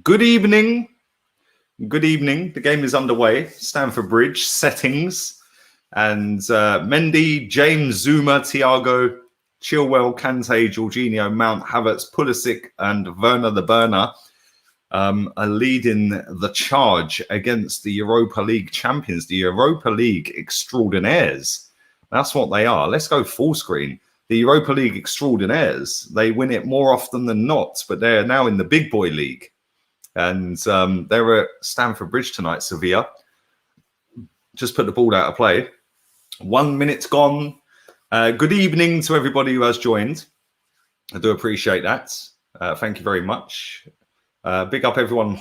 Good evening. Good evening. The game is underway. Stamford Bridge settings. And Mendy, James, Zuma, Thiago, Chilwell, Kante, Jorginho, Mount, Havertz, Pulisic, and Werner the Burner are leading the charge against the Europa League champions, the Europa League extraordinaires. That's what they are. Let's go full screen. The Europa League extraordinaires. They win it more often than not, but they're now in the big boy league. And they're at Stamford Bridge tonight, Sevilla. Just put the ball out of play. 1 minute gone. Good evening to everybody who has joined. I do appreciate that. Thank you very much. Big up everyone on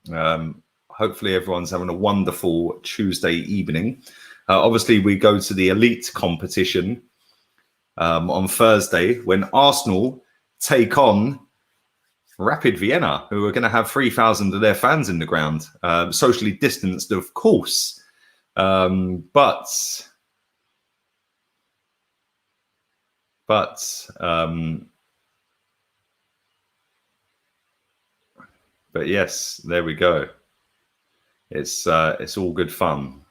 HOTMIC. Hopefully everyone's having a wonderful Tuesday evening. Obviously, we go to the elite competition on Thursday when Arsenal take on Rapid Vienna, who are going to have 3,000 of their fans in the ground, socially distanced, of course. But yes, there we go. It's all good fun.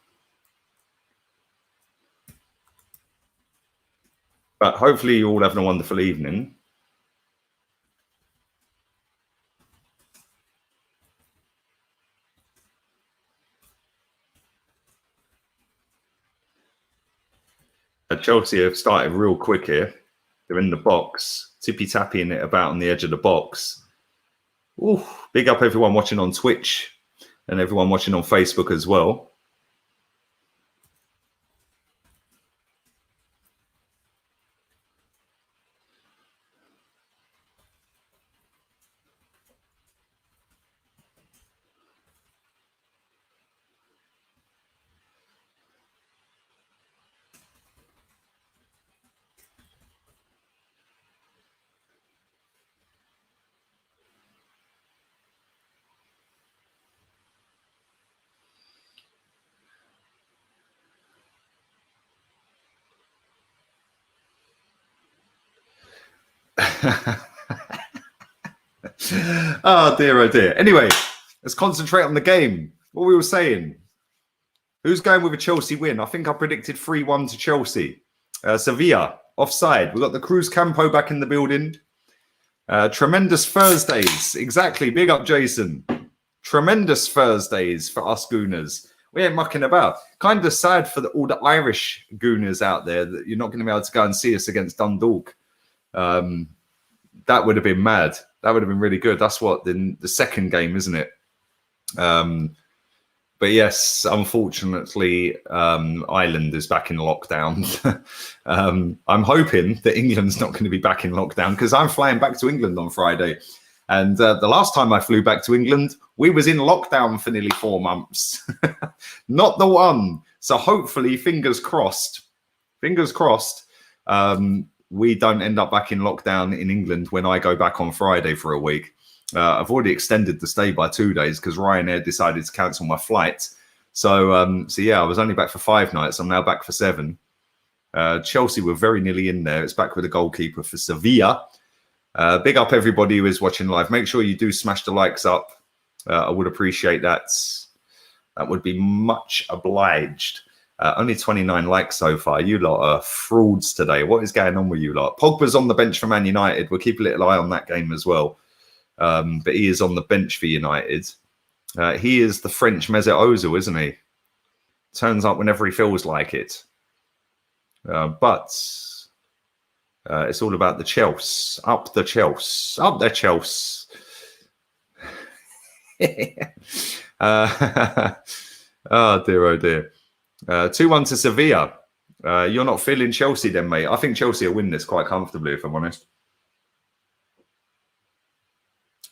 But hopefully you're all having a wonderful evening. Chelsea have started real quick here. They're in the box, tippy-tapping it about on the edge of the box. Ooh, big up everyone watching on Twitch and everyone watching on Facebook as well. Oh dear, oh dear. Anyway, let's concentrate on the game. What we were saying. Who's going with a Chelsea win? I think I predicted 3-1 to Chelsea. Sevilla, offside. We've got the Cruz Campo back in the building. Tremendous Thursdays. Exactly. Big up, Jason. Tremendous Thursdays for us Gooners. We ain't mucking about. Kind of sad for all the Irish Gooners out there that you're not going to be able to go and see us against Dundalk. That would have been mad. That would have been really good. That's what the second game, isn't it? But yes, unfortunately, Ireland is back in lockdown. I'm hoping that England's not going to be back in lockdown because I'm flying back to England on Friday. And the last time I flew back to England, we was in lockdown for nearly 4 months. Not the one. So hopefully, fingers crossed, we don't end up back in lockdown in England when I go back on Friday for a week. I've already extended the stay by 2 days because Ryanair decided to cancel my flight. So yeah, I was only back for 5 nights. I'm now back for 7. Chelsea were very nearly in there. It's back with the goalkeeper for Sevilla. Big up everybody who is watching live. Make sure you do smash the likes up. I would appreciate that. That would be much obliged. Only 29 likes so far. You lot are frauds today. What is going on with you lot? Pogba's on the bench for Man United. We'll keep a little eye on that game as well. But he is on the bench for United. He is the French Mesut Ozil, isn't he? Turns up whenever he feels like it. But it's all about the Chelsea. Up the Chelsea. Up the Chelsea. Oh, dear, oh, dear. 2-1 to Sevilla. You're not feeling Chelsea then, mate. I think Chelsea will win this quite comfortably, if I'm honest.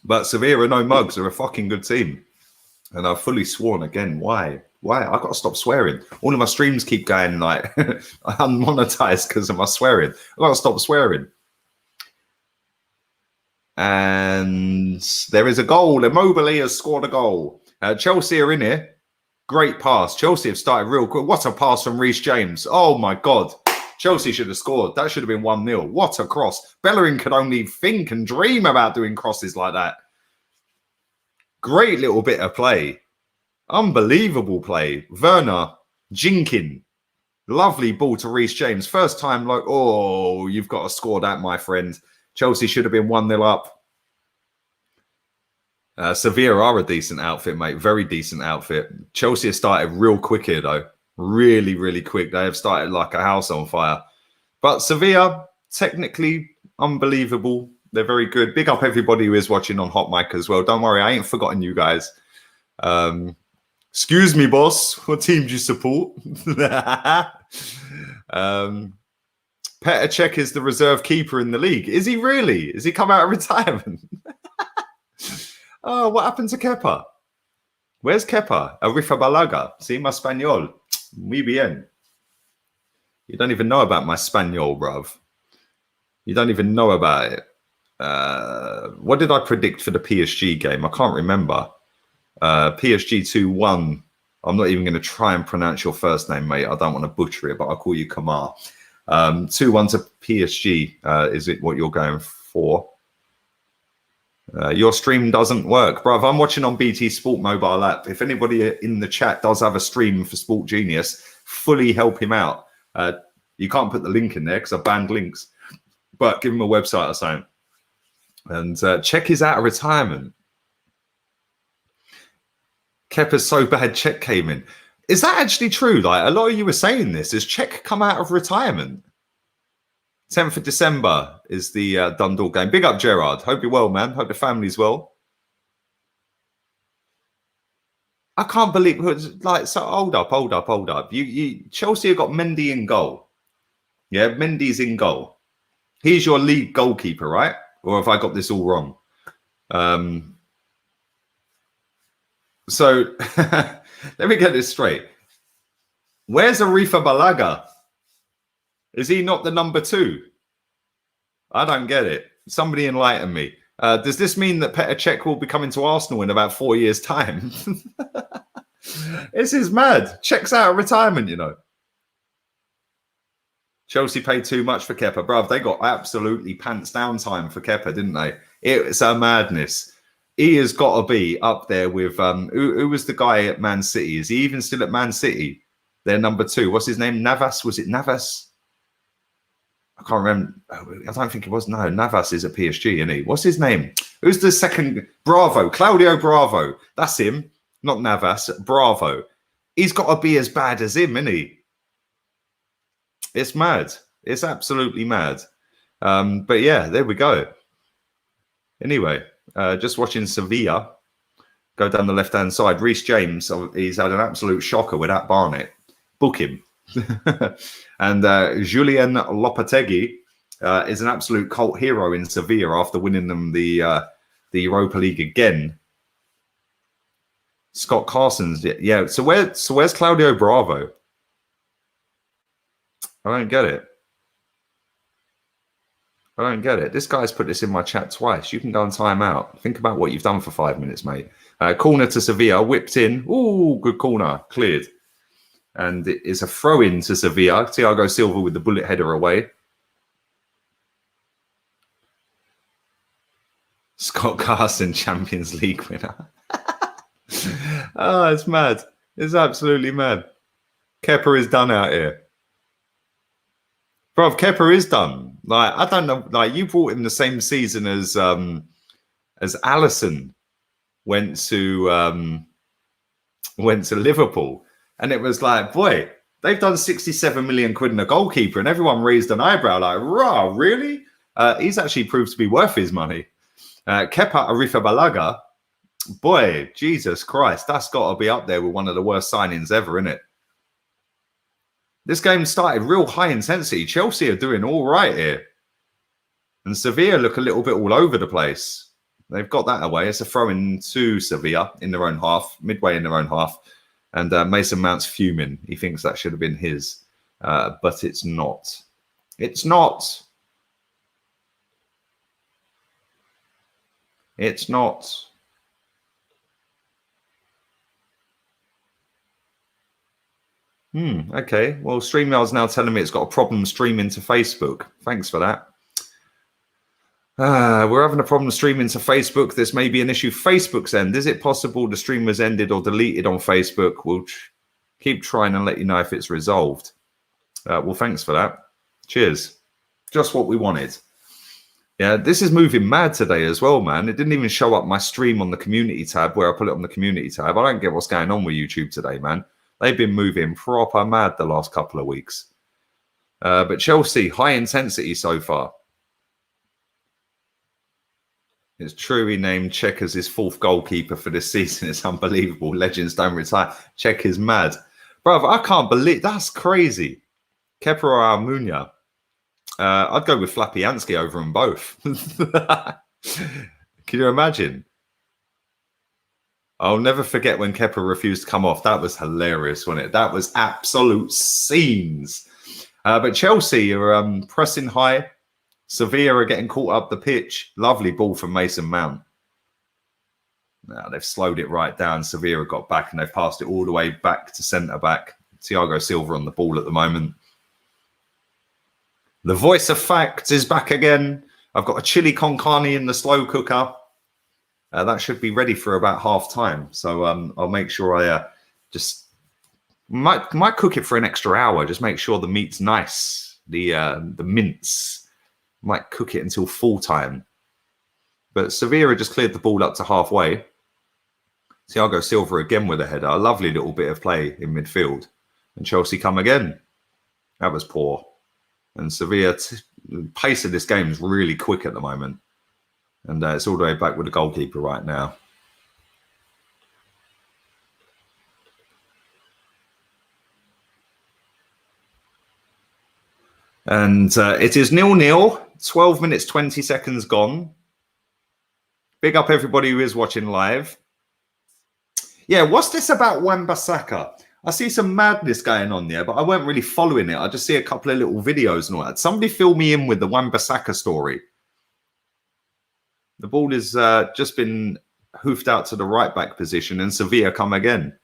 But Sevilla are no mugs. They're a fucking good team. And I've fully sworn again. Why? I've got to stop swearing. All of my streams keep going like unmonetized because of my swearing. I've got to stop swearing. And there is a goal. Immobile has scored a goal. Chelsea are in here. Great pass. Chelsea have started real quick. What a pass from Reece James. Oh, my God. Chelsea should have scored. That should have been 1-0. What a cross. Bellerin could only think and dream about doing crosses like that. Great little bit of play. Unbelievable play. Werner, Jinkin. Lovely ball to Reece James. First time, like, oh, you've got to score that, my friend. Chelsea should have been 1-0 up. Sevilla are a decent outfit, mate. Very decent outfit. Chelsea have started real quick here, though. Really, really quick. They have started like a house on fire. But Sevilla, technically unbelievable. They're very good. Big up everybody who is watching on HOTMIC as well. Don't worry, I ain't forgotten you guys. Excuse me, boss. What team do you support? Petr Cech is the reserve keeper in the league. Is he really? Has he come out of retirement? Oh, what happened to Kepa? Where's Kepa? Arifa Balaga. Sí, más español. Muy bien. You don't even know about my Spaniel, bruv. You don't even know about it. What did I predict for the PSG game? I can't remember. PSG 2-1. I'm not even going to try and pronounce your first name, mate. I don't want to butcher it, but I'll call you Kamar. 2-1 to PSG. Is it what you're going for? Your stream doesn't work, bruv. I'm watching on BT Sport mobile app. If anybody in the chat does have a stream for Sport Genius, fully help him out. You can't put the link in there because I banned links, but give him a website or something. And Cech is out of retirement. Kepa's so bad, Cech came in. Is that actually true? Like, a lot of you were saying this. Has Cech come out of retirement? 10th of December is the Dundalk game. Big up, Gerard. Hope you're well, man. Hope the family's well. I can't believe, like, so hold up. You Chelsea have got Mendy in goal. Yeah, Mendy's in goal. He's your league goalkeeper, right? Or have I got this all wrong? So let me get this straight. Where's Arifa Balaga? Is he not the number 2? I don't get it. Somebody enlighten me. Does this mean that Petr Cech will be coming to Arsenal in about 4 years' time? This is mad. Cech's out of retirement, you know. Chelsea paid too much for Kepa. Bruv, they got absolutely pants down time for Kepa, didn't they? It's a madness. He has got to be up there with... who was the guy at Man City? Is he even still at Man City? Their number 2. What's his name? Navas? Was it Navas? I can't remember. I don't think it was. No, Navas is at PSG, isn't he? What's his name? Who's the second? Bravo. Claudio Bravo. That's him. Not Navas. Bravo. He's got to be as bad as him, isn't he? It's mad. It's absolutely mad. But yeah, there we go. Anyway, just watching Sevilla go down the left-hand side. Reece James, he's had an absolute shocker with that Barnet. Book him. And Julian Lopetegui is an absolute cult hero in Sevilla after winning them the Europa League again. Scott Carson's, yeah. So where's Claudio Bravo? I don't get it. This guy's put this in my chat twice. You can go and time out. Think about what you've done for 5 minutes, mate. Corner to Sevilla, whipped in. Ooh, good corner, cleared. And it is a throw-in to Sevilla. Thiago Silva with the bullet header away. Scott Carson, Champions League winner. Oh, it's mad. It's absolutely mad. Kepa is done out here. Bro, Kepa is done. Like, I don't know. Like, you brought him the same season as Alisson went to Liverpool. And it was like, boy, they've done 67 million quid in a goalkeeper, and everyone raised an eyebrow like, rah, really? He's actually proved to be worth his money. Kepa Arrizabalaga, boy, Jesus Christ, that's got to be up there with one of the worst signings ever, isn't it? This game started real high intensity. Chelsea are doing all right here. And Sevilla look a little bit all over the place. They've got that away. It's a throw-in to Sevilla in their own half, midway in their own half. And Mason Mount's fuming. He thinks that should have been his. But it's not. It's not. It's not. Okay. Well, StreamYard's now telling me it's got a problem streaming to Facebook. Thanks for that. We're having a problem streaming to Facebook. This may be an issue Facebook's end. Is it possible the stream was ended or deleted on Facebook? We'll keep trying and let you know if it's resolved. Well, thanks for that. Cheers. Just what we wanted. Yeah, this is moving mad today as well, man. It didn't even show up my stream on the community tab where I put it on the community tab. I don't get what's going on with YouTube today, man. They've been moving proper mad the last couple of weeks. But Chelsea, high intensity so far. It's true he named Czech as his 4th goalkeeper for this season. It's unbelievable. Legends don't retire. Czech is mad. Bro, I can't believe... That's crazy. Kepa or Almunia? I'd go with Flapiansky over them both. Can you imagine? I'll never forget when Kepa refused to come off. That was hilarious, wasn't it? That was absolute scenes. But Chelsea are pressing high. Sevilla are getting caught up the pitch. Lovely ball from Mason Mount. Now they've slowed it right down. Sevilla got back and they've passed it all the way back to centre-back. Thiago Silva on the ball at the moment. The voice of facts is back again. I've got a chili con carne in the slow cooker. That should be ready for about half time. So I'll make sure I just might cook it for an extra hour. Just make sure the meat's nice. The mince. Might cook it until full time. But Sevilla just cleared the ball up to halfway. Thiago Silva again with a header. A lovely little bit of play in midfield. And Chelsea come again. That was poor. And Sevilla, the pace of this game is really quick at the moment. And it's all the way back with the goalkeeper right now. And it is 0-0. 12 minutes, 20 seconds gone. Big up everybody who is watching live. Yeah, what's this about Wan-Bissaka? I see some madness going on there, but I weren't really following it. I just see a couple of little videos and all that. Somebody fill me in with the Wan-Bissaka story. The ball has just been hoofed out to the right-back position and Sevilla come again.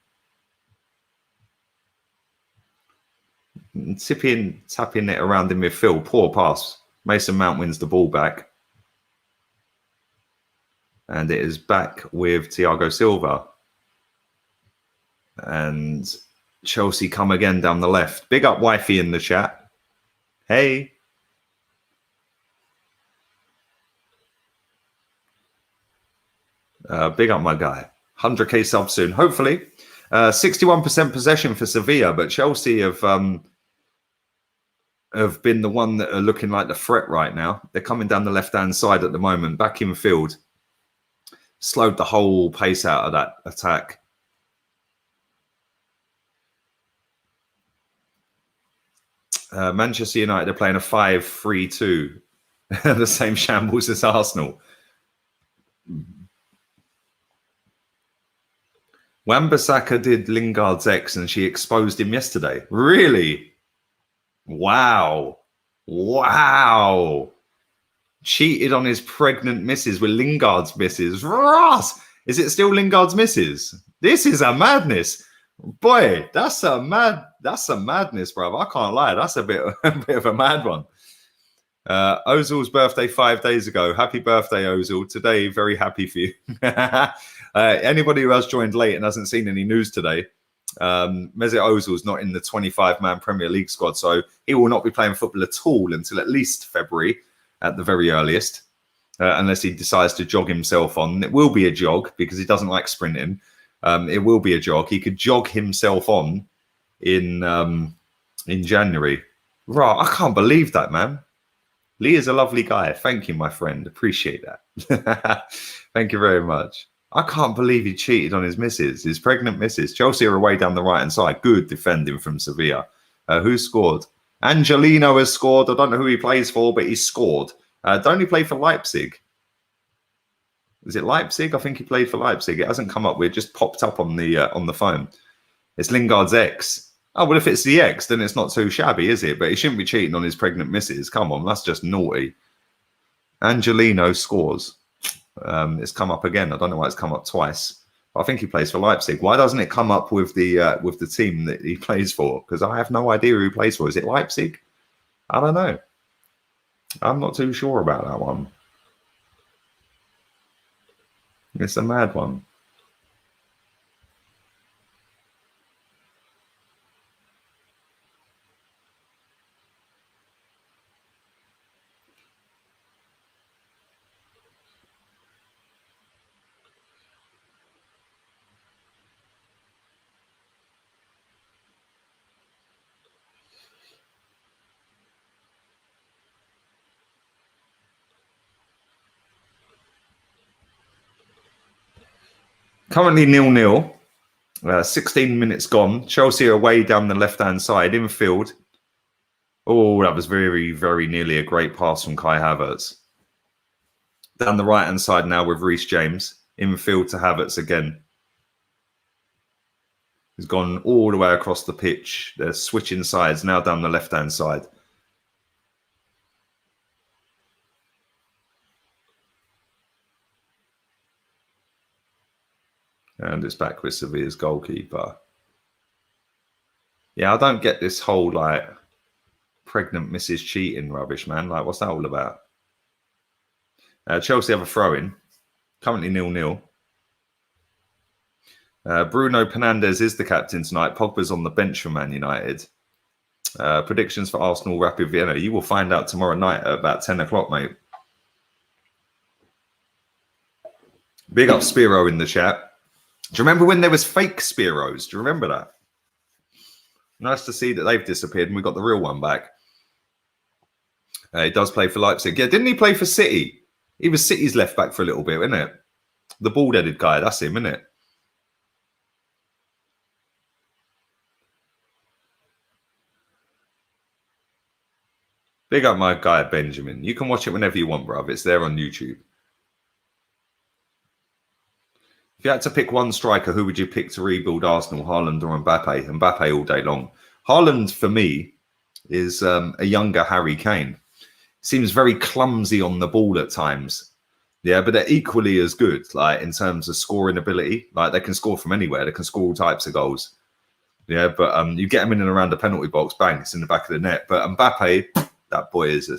Tapping it around in midfield. Poor pass. Mason Mount wins the ball back. And it is back with Thiago Silva. And Chelsea come again down the left. Big up wifey in the chat. Hey. Big up my guy. 100k sub soon, hopefully. 61% possession for Sevilla, but Chelsea have been the one that are looking like the threat right now. They're coming down the left-hand side at the moment, back in field. Slowed the whole pace out of that attack. Manchester United are playing a 5-3-2. The same shambles as Arsenal. Wan-Bissaka did Lingard's ex and she exposed him yesterday. Really? Wow. Wow. Cheated on his pregnant missus with Lingard's missus. Ross! Is it still Lingard's missus? This is a madness. Boy, that's some madness, bro. I can't lie. That's a bit of a mad one. Ozil's birthday 5 days ago. Happy birthday, Ozil. Today, very happy for you. Anybody who has joined late and hasn't seen any news today, Mesut Ozil's not in the 25-man Premier League squad, so he will not be playing football at all until at least February at the very earliest, unless he decides to jog himself on. It will be a jog because he doesn't like sprinting. It will be a jog. He could jog himself on in January. Right, I can't believe that, man. Lee is a lovely guy. Thank you, my friend. Appreciate that. Thank you very much. I can't believe he cheated on his missus, his pregnant missus. Chelsea are away down the right-hand side. Good defending from Sevilla. Who scored? Angelino has scored. I don't know who he plays for, but he scored. Don't he play for Leipzig? Is it Leipzig? I think he played for Leipzig. It hasn't come up. It just popped up on the phone. It's Lingard's ex. Oh, well, if it's the ex, then it's not too shabby, is it? But he shouldn't be cheating on his pregnant missus. Come on, that's just naughty. Angelino scores. It's come up again. I don't know why it's come up twice. But I think he plays for Leipzig. Why doesn't it come up with the team that he plays for? Because I have no idea who he plays for. Is it Leipzig? I don't know. I'm not too sure about that one. It's a mad one. Currently 0-0. 16 minutes gone. Chelsea are away down the left-hand side. Infield. Oh, that was very, very nearly a great pass from Kai Havertz. Down the right-hand side now with Reece James. Infield to Havertz again. He's gone all the way across the pitch. They're switching sides now down the left-hand side. And it's back with Sevilla's goalkeeper. Yeah, I don't get this whole, like, pregnant Mrs. Cheating rubbish, man. Like, what's that all about? Chelsea have a throw-in. Currently 0-0. Bruno Fernandes is the captain tonight. Pogba's on the bench for Man United. Predictions for Arsenal Rapid Vienna. You will find out tomorrow night at about 10 o'clock, mate. Big up Spiro in the chat. Do you remember when there was fake Spiros? Do you remember that? Nice to see that they've disappeared and we got the real one back. He does play for Leipzig. Yeah, didn't he play for City? He was City's left back for a little bit, wasn't it? The bald-headed guy, that's him, isn't it? Big up my guy, Benjamin. You can watch it whenever you want, bruv. It's there on YouTube. If you had to pick one striker, who would you pick to rebuild Arsenal, Haaland or Mbappe? Mbappe all day long. Haaland, for me, is a younger Harry Kane. Seems very clumsy on the ball at times. Yeah, but they're equally as good, like, in terms of scoring ability. Like, they can score from anywhere. They can score all types of goals. Yeah, but you get them in and around the penalty box, bang, it's in the back of the net. But Mbappe, that boy is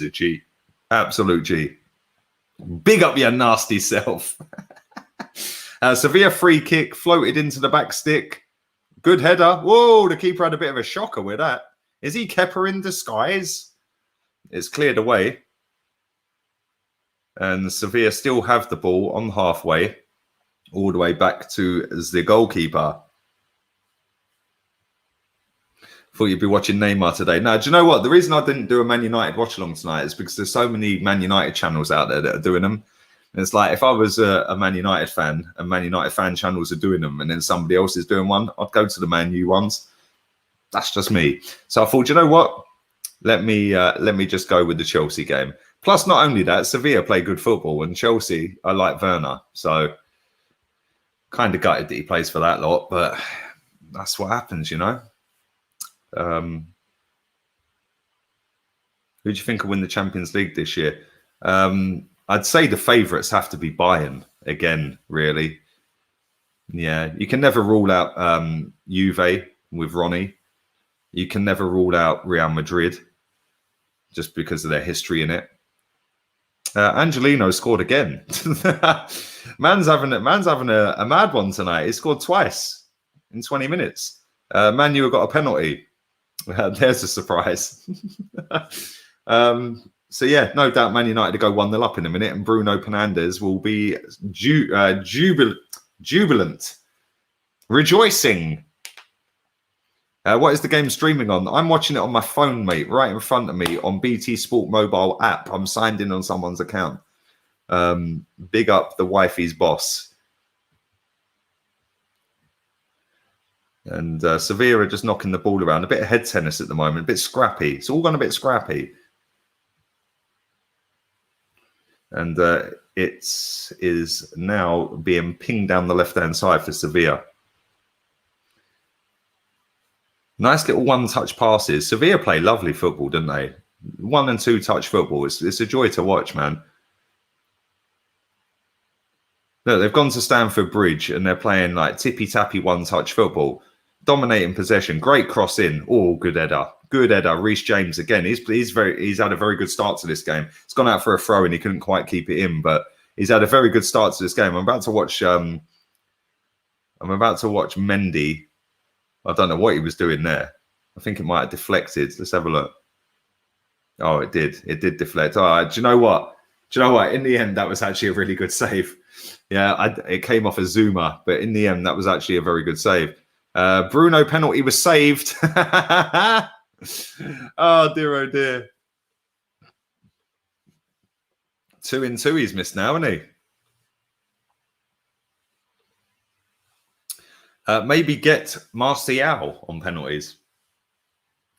a G. Absolute G. Big up your nasty self. Sevilla free kick, floated into the back stick. Good header. Whoa, the keeper had a bit of a shocker with that. Is he Kepa in disguise? It's cleared away. And Sevilla still have the ball on halfway, all the way back to the goalkeeper. Thought you'd be watching Neymar today. Now, do you know what? The reason I didn't do a Man United watch-along tonight is because there's so many Man United channels out there that are doing them. And it's like, if I was a Man United fan and Man United fan channels are doing them and then somebody else is doing one, I'd go to the Man U ones. That's just me. So I thought, you know what? Let me just go with the Chelsea game. Plus, not only that, Sevilla play good football and Chelsea, I like Werner. So kind of gutted that he plays for that lot, but that's what happens, you know. Who do you think will win the Champions League this year? I'd say the favourites have to be Bayern again, really. Yeah, you can never rule out Juve with Ronnie. You can never rule out Real Madrid just because of their history in it. Angelino scored again. man's having a mad one tonight. He scored twice in 20 minutes. Man U have got a penalty. There's a surprise. So, yeah, no doubt Man United to go 1-0 up in a minute and Bruno Fernandes will be jubilant, rejoicing. What is the game streaming on? I'm watching it on my phone, mate, right in front of me on BT Sport mobile app. I'm signed in on someone's account. Big up the wifey's boss. And Sevilla are just knocking the ball around. A bit of head tennis at the moment, a bit scrappy. It's all gone a bit scrappy. And it is now being pinged down the left-hand side for Sevilla. Nice little one-touch passes. Sevilla play lovely football, don't they? 1- and 2-touch football. It's a joy to watch, man. Look, they've gone to Stamford Bridge and they're playing like tippy-tappy one-touch football. Dominating possession. Great cross in. Oh, good header. Good header. Reece James again. He's had a very good start to this game. It's gone out for a throw and he couldn't quite keep it in, but he's had a very good start to this game. I'm about to watch Mendy. I don't know what he was doing there. I think it might have deflected. Let's have a look. Oh, it did. It did deflect. Oh, do you know what? In the end, that was actually a really good save. Yeah, it came off a zoomer, but in the end, that was actually a very good save. Bruno penalty was saved. Oh, dear, oh, dear. 2 in 2 he's missed now, hasn't he? Maybe get Martial on penalties.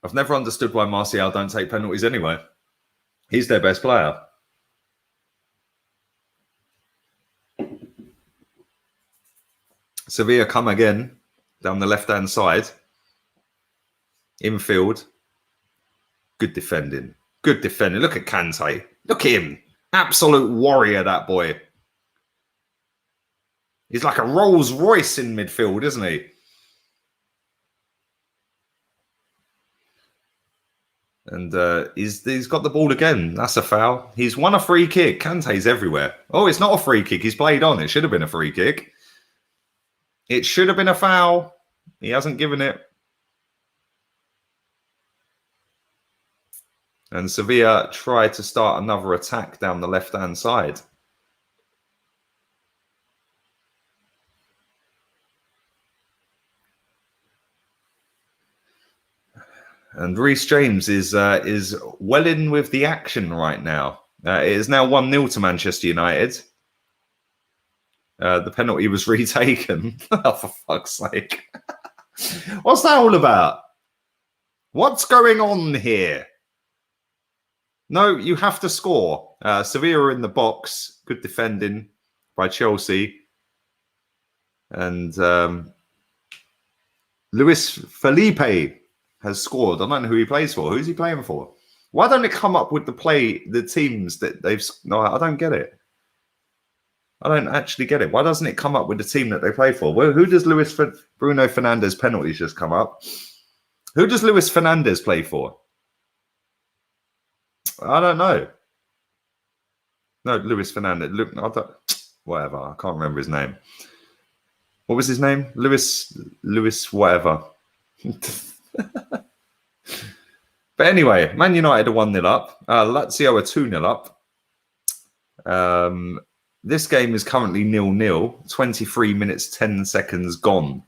I've never understood why Martial don't take penalties anyway. He's their best player. Sevilla come again down the left-hand side. Infield. Good defending. Good defending. Look at Kante. Look at him. Absolute warrior, that boy. He's like a Rolls Royce in midfield, isn't he? And he's got the ball again. That's a foul. He's won a free kick. Kante's everywhere. Oh, it's not a free kick. He's played on. It should have been a free kick. It should have been a foul. He hasn't given it. And Sevilla tried to start another attack down the left-hand side. And Reece James is well in with the action right now. It is now 1-0 to Manchester United. The penalty was retaken. Oh, for fuck's sake. What's that all about? What's going on here? No, you have to score. Sevilla in the box. Good defending by Chelsea. And Luis Felipe has scored. I don't know who he plays for. Who's he playing for? Why don't it come up with the teams that they've... No, I don't get it. I don't actually get it. Why doesn't it come up with the team that they play for? Well, who does Bruno Fernandes penalties just come up? Who does Luis Fernandes play for? I don't know. No, Luis Fernandes. Look, whatever. I can't remember his name. What was his name? Luis whatever. But anyway, Man United are 1-0 up. Lazio are 2-0 up. This game is currently 0-0. 23 minutes, 10 seconds gone.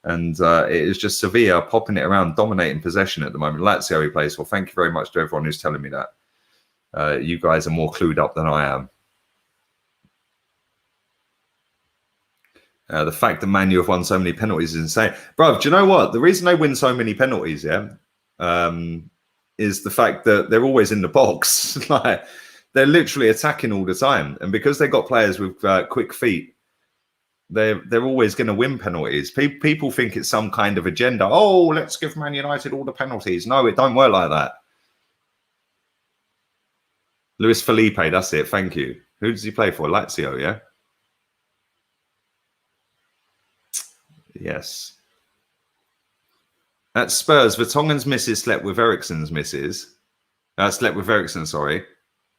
And it is just Sevilla popping it around, dominating possession at the moment. Lazio he plays for. Thank you very much to everyone who's telling me that. You guys are more clued up than I am. The fact that Man U have won so many penalties is insane. Bro, do you know what? The reason they win so many penalties, is the fact that they're always in the box. Like, they're literally attacking all the time. And because they've got players with quick feet, they're always going to win penalties. People think it's some kind of agenda. Oh, let's give Man United all the penalties. No, it don't work like that. Luis Felipe, that's it. Thank you. Who does he play for? Lazio, yeah? Yes. At Spurs, Vertonghen's misses slept with Eriksen's misses. Sorry.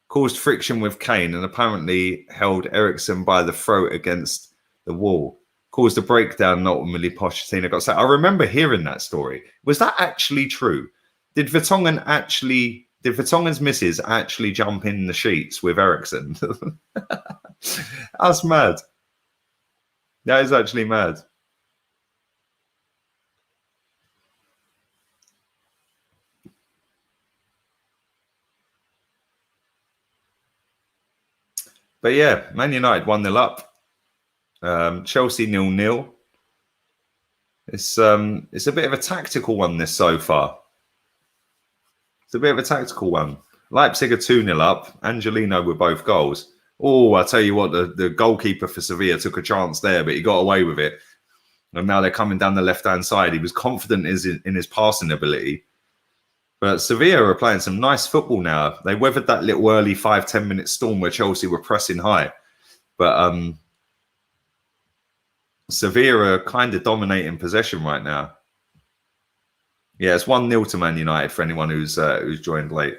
Caused friction with Kane and apparently held Eriksen by the throat against the wall. Caused a breakdown, not ultimately Pochettino got sacked. I remember hearing that story. Was that actually true? Did Vertonghen's misses actually jump in the sheets with Eriksen? That's mad. That is actually mad. But yeah, Man United 1-0 up. Chelsea 0-0. It's a bit of a tactical one this so far. It's a bit of a tactical one. Leipzig are 2-0 up. Angelino with both goals. Oh, I tell you what, the goalkeeper for Sevilla took a chance there, but he got away with it. And now they're coming down the left-hand side. He was confident in his passing ability. But Sevilla are playing some nice football now. They weathered that little early 5-10 minute storm where Chelsea were pressing high. But Sevilla are kind of dominating possession right now. Yeah, it's 1-0 to Man United for anyone who's joined late.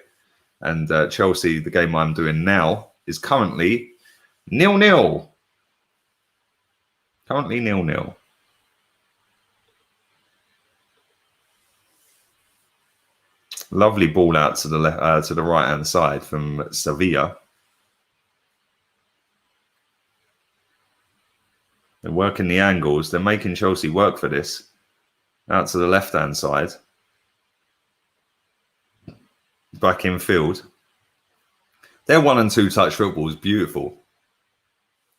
And Chelsea, the game I'm doing now, is currently 0-0. Currently 0-0. Lovely ball out to the left, to the right-hand side from Sevilla. They're working the angles. They're making Chelsea work for this. Out to the left-hand side. Back in field. Their 1 and 2 touch football is beautiful.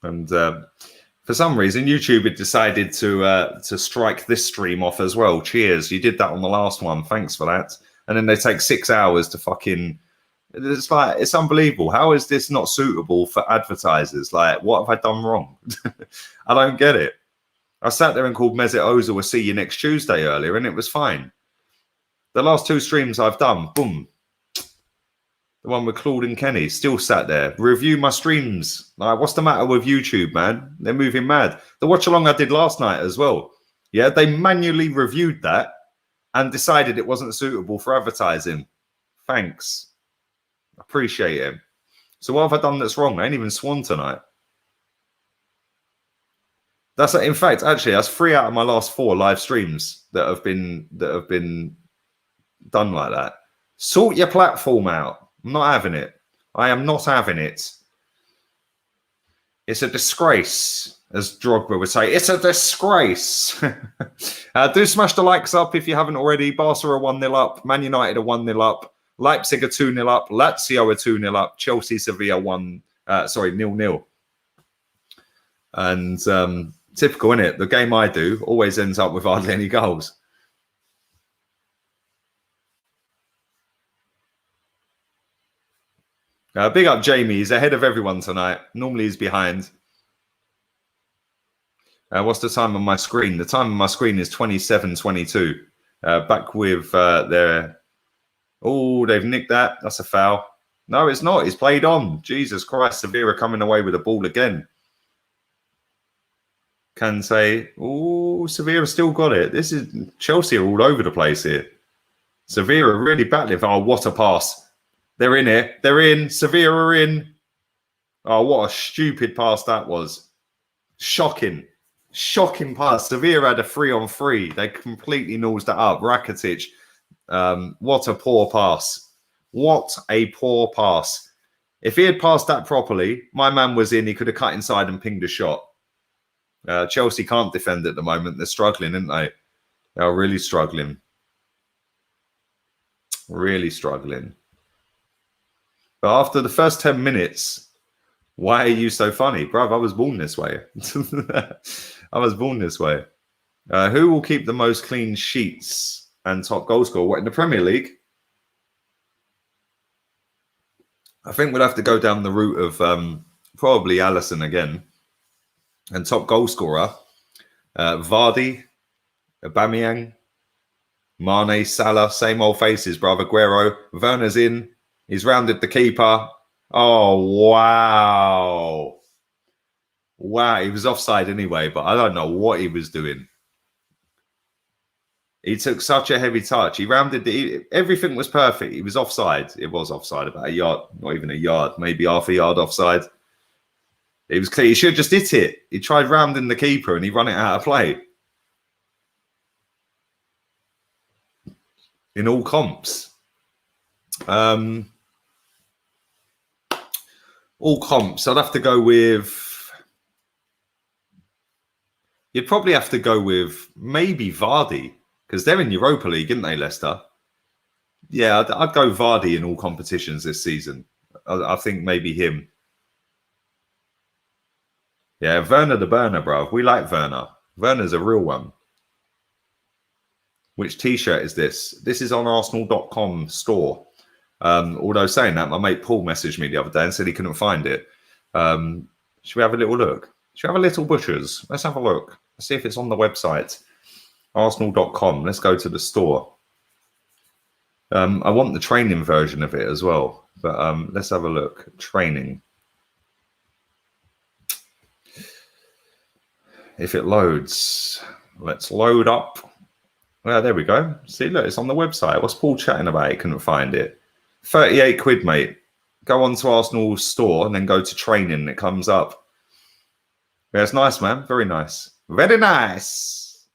And for some reason, YouTube had decided to strike this stream off as well. Cheers. You did that on the last one. Thanks for that. And then they take 6 hours to fucking... It's like, it's unbelievable. How is this not suitable for advertisers? Like, what have I done wrong? I don't get it. I sat there and called Mesut Ozil a see you next Tuesday earlier, and it was fine. The last 2 streams I've done, boom. The one with Claude and Kenny, still sat there. Review my streams. Like, what's the matter with YouTube, man? They're moving mad. The watch-along I did last night as well. Yeah, they manually reviewed that and decided it wasn't suitable for advertising. Thanks. Appreciate it. So what have I done that's wrong? I ain't even swan tonight. That's, in fact, actually, that's 3 out of my last 4 live streams that have been done like that. Sort your platform out. I'm not having it. I am not having it. It's a disgrace, as Drogba would say. It's a disgrace. Do smash the likes up if you haven't already. Barca are 1-0 up. Man United are 1-0 up. Leipzig are 2-0 up. Lazio are 2-0 up. Chelsea, Sevilla 0-0. And typical, innit? The game I do always ends up with hardly any goals. Big up Jamie. He's ahead of everyone tonight. Normally he's behind. What's the time on my screen? The time on my screen is 27:22. Back with their... Oh, they've nicked that. That's a foul. No, it's not. He's played on. Jesus Christ. Sevilla coming away with the ball again. Can say, oh, Sevilla still got it. This is... Chelsea are all over the place here. Sevilla are really battling. Oh, what a pass. They're in here. They're in. Sevilla are in. Oh, what a stupid pass that was. Shocking. Shocking pass. Sevilla had a 3-on-3. They completely nosed that up. Rakitic. What a poor pass. What a poor pass. If he had passed that properly, my man was in. He could have cut inside and pinged a shot. Chelsea can't defend at the moment. They're struggling, aren't they? They're really struggling. Really struggling. But after the first 10 minutes, why are you so funny? Bruv, I was born this way. I was born this way. Who will keep the most clean sheets and top goal scorer? What, in the Premier League? I think we'll have to go down the route of probably Alisson again. And top goal scorer, Vardy, Aubameyang, Mane, Salah, same old faces, bruv. Aguero, Werner's in. He's rounded the keeper. Oh, wow. Wow, he was offside anyway, but I don't know what he was doing. He took such a heavy touch. He rounded everything was perfect. He was offside. It was offside about a yard, not even a yard, maybe half a yard offside. It was clear. He should have just hit it. He tried rounding the keeper and he run it out of play. In all comps. All comps. I'd have to go with... You'd probably have to go with maybe Vardy. Because they're in Europa League, aren't they, Leicester? Yeah, I'd go Vardy in all competitions this season. I think maybe him. Yeah, Werner the burner, bro. We like Werner. Werner's a real one. Which T-shirt is this? This is on Arsenal.com store. Although saying that, my mate Paul messaged me the other day and said he couldn't find it. Should we have a little look? Should we have a little butchers? Let's have a look. Let's see if it's on the website. Arsenal.com. Let's go to the store. I want the training version of it as well. But let's have a look. Training. If it loads, let's load up. Well, there we go. See, look, it's on the website. What's Paul chatting about? He couldn't find it. 38 quid, mate. Go on to Arsenal's store and then go to training. It comes up. Yeah, it's nice, man. Very nice. Very nice.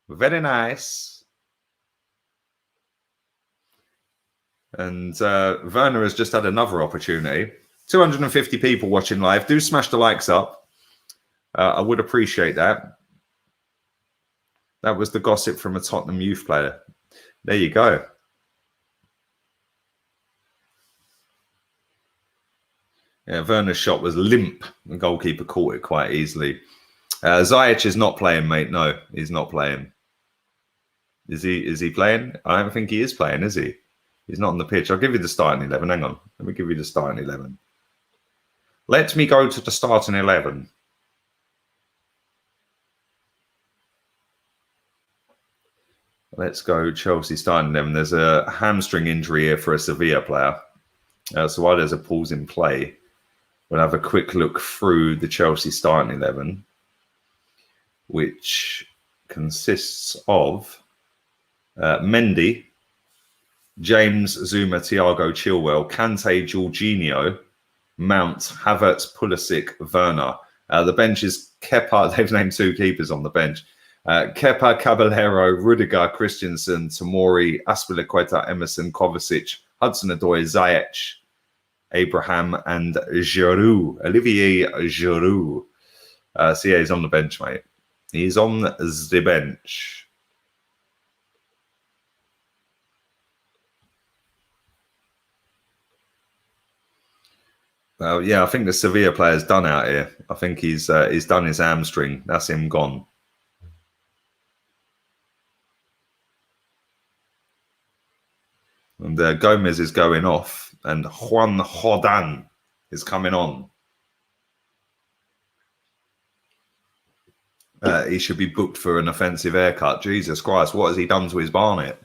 Very nice. And Werner has just had another opportunity. 250 people watching live. Do smash the likes up. I would appreciate that. That was the gossip from a Tottenham youth player. There you go. Yeah, Werner's shot was limp. The goalkeeper caught it quite easily. Ziyech is not playing, mate. No, he's not playing. Is he playing? I don't think he is playing, is he? He's not on the pitch. I'll give you the starting 11. Hang on. Let me give you the starting 11. Let me go to the starting 11. Let's go Chelsea starting 11. There's a hamstring injury here for a Sevilla player. So while there's a pause in play, we'll have a quick look through the Chelsea starting 11, which consists of Mendy, James, Zuma, Thiago, Chilwell, Kante, Jorginho, Mount, Havertz, Pulisic, Werner. The bench is Kepa. They've named 2 keepers on the bench. Kepa, Caballero, Rudiger, Christensen, Tomori, Aspilicueta, Emerson, Kovacic, Hudson-Odoi, Ziyech, Abraham, and Giroud. Olivier Giroud. So yeah, he's on the bench, mate. He's on the bench. Well, yeah, I think the Sevilla player's done out here. I think he's done his hamstring. That's him gone. And Gomez is going off, and Juan Jordan is coming on. He should be booked for an offensive haircut. Jesus Christ, what has he done to his barnet?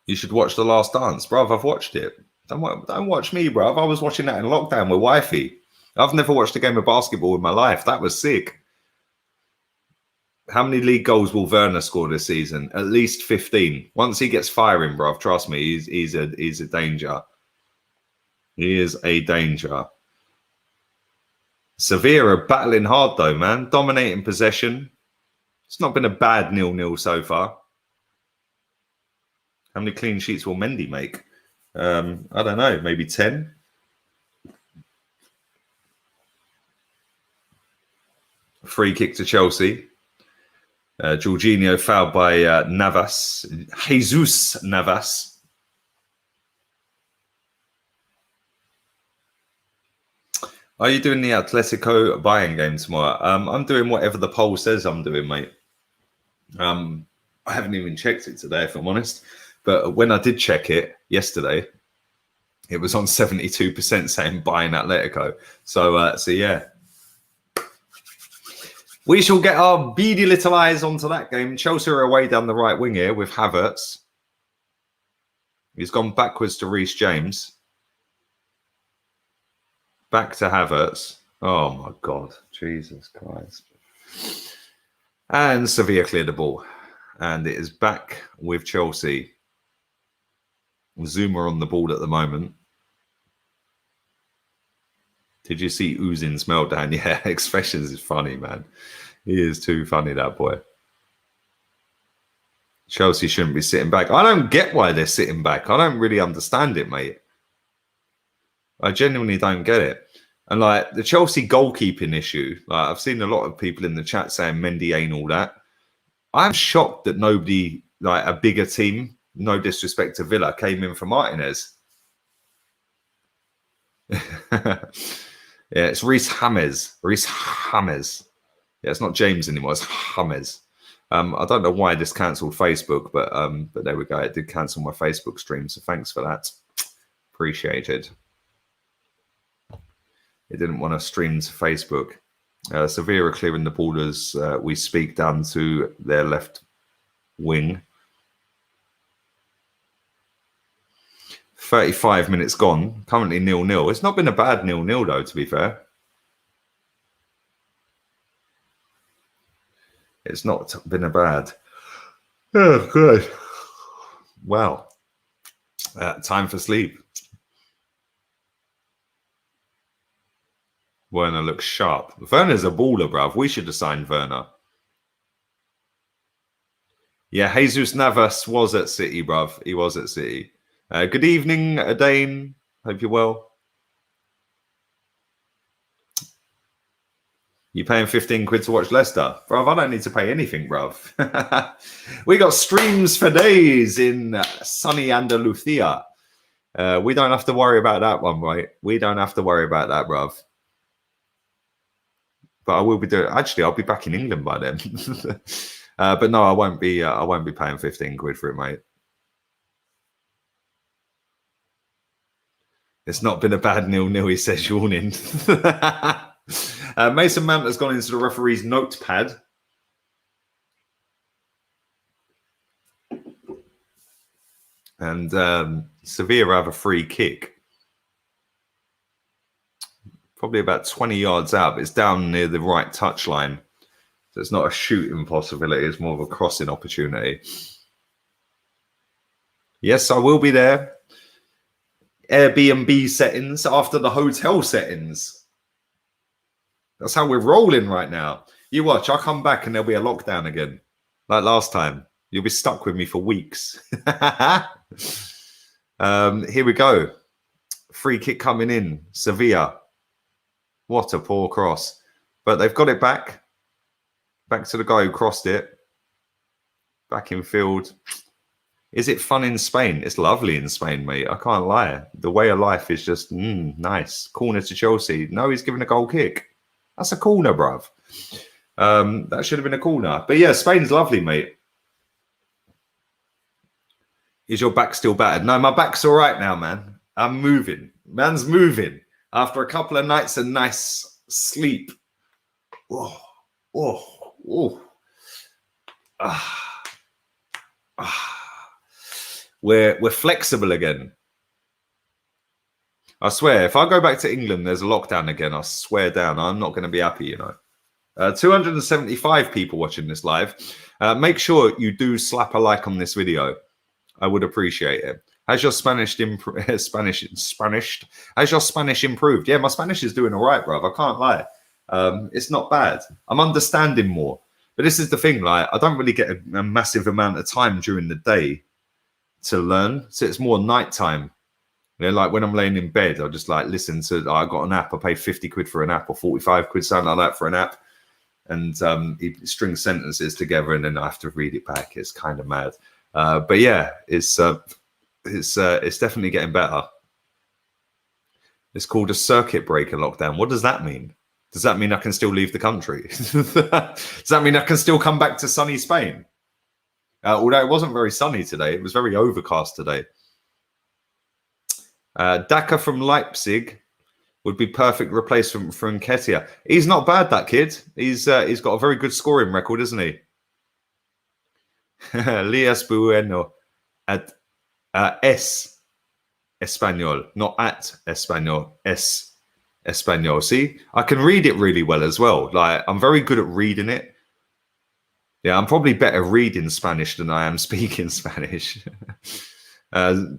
You should watch The Last Dance. Bruv, I've watched it. Don't watch me, bruv. I was watching that in lockdown with wifey. I've never watched a game of basketball in my life. That was sick. How many league goals will Werner score this season? At least 15. Once he gets firing, bruv, trust me, he's a danger. He is a danger. Sevilla are battling hard though, man. Dominating possession. It's not been a bad 0-0 so far. How many clean sheets will Mendy make? I don't know, maybe 10. Free kick to Chelsea. Jorginho fouled by Navas. Jesus Navas. Are you doing the Atletico Bayern game tomorrow? I'm doing whatever the poll says I'm doing, mate. I haven't even checked it today, if I'm honest. But when I did check it yesterday, it was on 72% saying Bayern Atletico. So yeah. We shall get our beady little eyes onto that game. Chelsea are away down the right wing here with Havertz. He's gone backwards to Reece James. Back to Havertz. Oh, my God. Jesus Christ. And Sevilla cleared the ball. And it is back with Chelsea. Zuma on the ball at the moment. Did you see Uzin's meltdown? Yeah, expressions is funny, man. He is too funny, that boy. Chelsea shouldn't be sitting back. I don't get why they're sitting back. I don't really understand it, mate. I genuinely don't get it. And like the Chelsea goalkeeping issue, like I've seen a lot of people in the chat saying Mendy ain't all that. I'm shocked that nobody, like a bigger team, no disrespect to Villa, came in for Martinez. Yeah, it's Reece James. Reece James. Yeah, it's not James anymore. It's James. I don't know why this cancelled Facebook, but there we go. It did cancel my Facebook stream, so thanks for that. Appreciated. It didn't want to stream to Facebook. Sevilla are clearing the ball as we speak down to their left wing. 35 minutes gone. Currently 0-0. It's not been a bad 0-0 though, to be fair. It's not been a bad. Oh, good. Wow. Time for sleep. Werner looks sharp. Werner's a baller, bruv. We should have signed Werner. Yeah, Jesus Navas was at City, bruv. He was at City. Good evening, Adane. Hope you're well. You paying 15 quid to watch Leicester? Bruv, I don't need to pay anything, bruv. We got streams for days in sunny Andalusia. We don't have to worry about that one, right? We don't have to worry about that, bruv. But I will be doing. Actually, I'll be back in England by then. But no, I won't be. I won't be paying 15 quid for it, mate. It's not been a bad 0-0. He says, yawning. Mason Mount has gone into the referee's notepad. And Sevilla have a free kick. Probably about 20 yards out, but it's down near the right touchline. So it's not a shooting possibility. It's more of a crossing opportunity. Yes, I will be there. Airbnb settings after the hotel settings. That's how we're rolling right now. You watch, I'll come back and there'll be a lockdown again. Like last time. You'll be stuck with me for weeks. Here we go. Free kick coming in. Sevilla. What a poor cross. But they've got it back. Back to the guy who crossed it. Back in field. Is it fun in Spain? It's lovely in Spain, mate. I can't lie. The way of life is just nice. Corner to Chelsea. No, he's given a goal kick. That's a corner, bruv. That should have been a corner. But yeah, Spain's lovely, mate. Is your back still battered? No, my back's all right now, man. I'm moving. Man's moving. After a couple of nights of nice sleep. Oh, oh, oh. We're flexible again. I swear, if I go back to England, there's a lockdown again. I swear down, I'm not going to be happy, you know. 275 people watching this live. Make sure you do slap a like on this video. I would appreciate it. Has your Spanish improved? Yeah, my Spanish is doing all right, bruv. I can't lie. It's not bad. I'm understanding more. But this is the thing, like, I don't really get a massive amount of time during the day to learn. So it's more nighttime. You know, like when I'm laying in bed, I'll just like listen to, I got an app, I pay 50 quid for an app or 45 quid, something like that for an app. And he strings sentences together and then I have to read it back. It's kind of mad. But yeah, it's definitely getting better. It's called a circuit breaker lockdown. What does that mean? Does that mean I can still leave the country? Does that mean I can still come back to sunny Spain? Although it wasn't very sunny today. It was very overcast today. Daka from Leipzig would be perfect replacement for Nketiah. He's not bad, that kid. He's got a very good scoring record, isn't he? Lias Bueno at S Espanol, not at Espanol, S Espanol. See, I can read it really well as well. Like, I'm very good at reading it. Yeah, I'm probably better reading Spanish than I am speaking Spanish.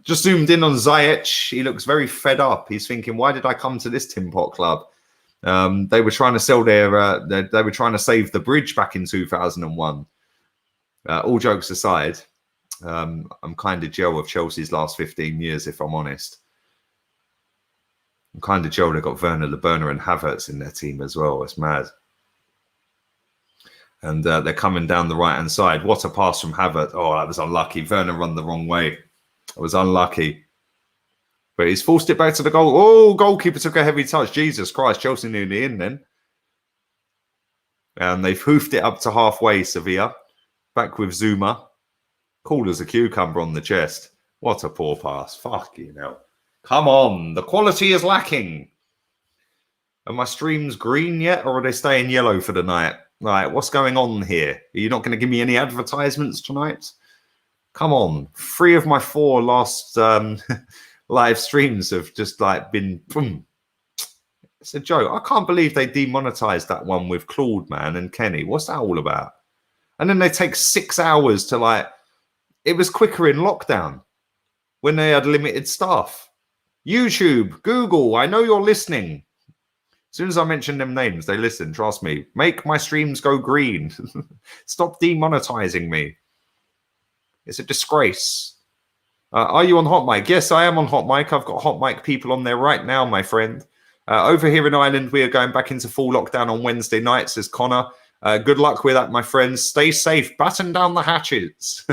Just zoomed in on Ziyech. He looks very fed up. He's thinking, why did I come to this Tin Pot Club? They were trying to sell they were trying to save the bridge back in 2001. All jokes aside, I'm kind of jealous of Chelsea's last 15 years, if I'm honest. I'm kind of jealous they got Werner, the Burner and Havertz in their team as well. It's mad. And they're coming down the right-hand side. What a pass from Havertz. Oh, that was unlucky. Werner run the wrong way. It was unlucky. But he's forced it back to the goal. Oh, goalkeeper took a heavy touch. Jesus Christ, Chelsea nearly in then. And they've hoofed it up to halfway, Sevilla. Back with Zuma. Cool as a cucumber on the chest. What a poor pass. Fuck you know. Come on. The quality is lacking. Are my streams green yet? Or are they staying yellow for the night? Right, what's going on here? Are you not going to give me any advertisements tonight? Come on. 3 of my 4 last live streams have just like been... Boom. It's a joke. I can't believe they demonetized that one with Claude, man, and Kenny. What's that all about? And then they take 6 hours to like... It was quicker in lockdown when they had limited staff. YouTube, Google, I know you're listening. As soon as I mention them names, they listen. Trust me. Make my streams go green. Stop demonetizing me. It's a disgrace. Are you on HOTMIC? Yes, I am on HOTMIC. I've got HOTMIC people on there right now, my friend. Over here in Ireland, we are going back into full lockdown on Wednesday night, says Connor. Good luck with that, my friends. Stay safe. Batten down the hatches.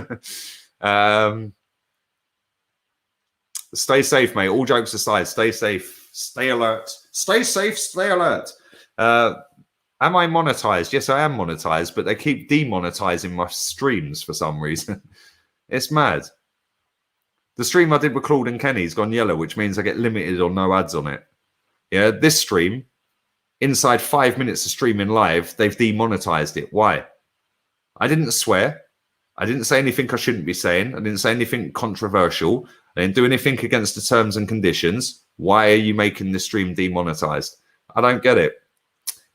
Stay safe, mate. All jokes aside, stay safe. Stay alert. Stay safe. Stay alert. Am I monetized? Yes, I am monetized, but they keep demonetizing my streams for some reason. It's mad. The stream I did with Claude and Kenny's gone yellow, which means I get limited or no ads on it. Yeah, this stream, inside 5 minutes of streaming live, they've demonetized it. Why? I didn't swear. I didn't say anything I shouldn't be saying. I didn't say anything controversial. I didn't do anything against the terms and conditions. Why are you making the stream demonetized? I don't get it.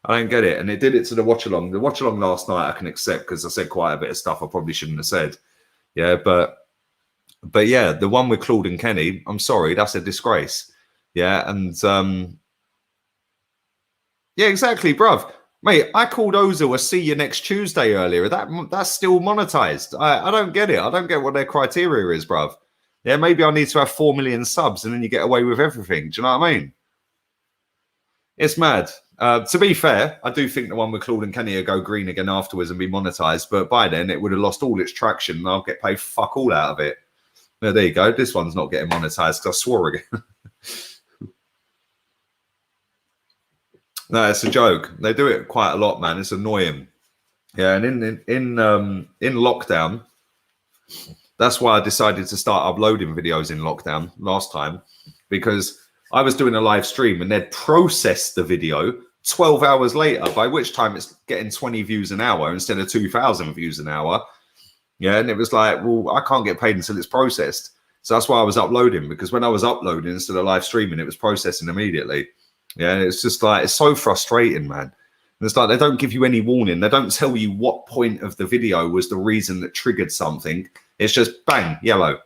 I don't get it. And it did it to the watch-along. The watch-along last night I can accept because I said quite a bit of stuff I probably shouldn't have said. Yeah, but yeah, the one with Claude and Kenny, I'm sorry, that's a disgrace. Yeah, and yeah, exactly, bruv. Mate, I called Ozil a see you next Tuesday earlier. That's still monetized. I don't get it. I don't get what their criteria is, bruv. Yeah, maybe I need to have 4 million subs and then you get away with everything. Do you know what I mean? It's mad. To be fair, I do think the one with Claude and Kenny will go green again afterwards and be monetized. But by then, it would have lost all its traction and I'll get paid fuck all out of it. Well, there you go. This one's not getting monetized because I swore again. No, it's a joke. They do it quite a lot, man. It's annoying. Yeah, and in lockdown, that's why I decided to start uploading videos in lockdown last time, because I was doing a live stream and they'd processed the video 12 hours later, by which time it's getting 20 views an hour instead of 2,000 views an hour. Yeah, and it was like, well, I can't get paid until it's processed. So that's why I was uploading, because when I was uploading instead of live streaming, it was processing immediately. Yeah, it's just like, it's so frustrating, man. And it's like, they don't give you any warning. They don't tell you what point of the video was the reason that triggered something. It's just bang, yellow.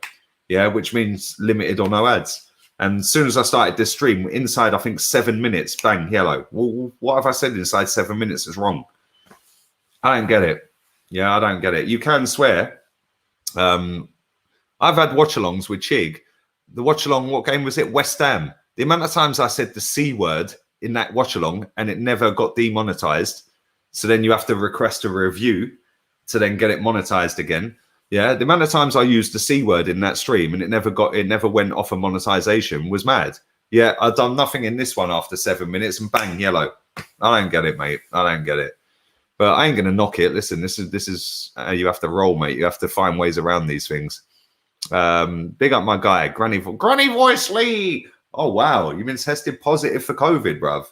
Yeah, which means limited or no ads. And as soon as I started this stream, inside, I think 7 minutes, bang, yellow. Well, what have I said inside 7 minutes is wrong? I don't get it. Yeah, I don't get it. You can swear. I've had watchalongs with Chig. The watchalong, what game was it? West Ham. The amount of times I said the C word in that watchalong and it never got demonetized. So then you have to request a review to then get it monetized again. Yeah, the amount of times I used the C word in that stream and it never went off of monetization was mad. Yeah, I've done nothing in this one after 7 minutes and bang, yellow. I don't get it, mate. I don't get it. But I ain't gonna knock it. Listen, this is you have to roll, mate. You have to find ways around these things. Big up my guy, Granny Voice Lee. Oh wow, you've been tested positive for COVID, bruv.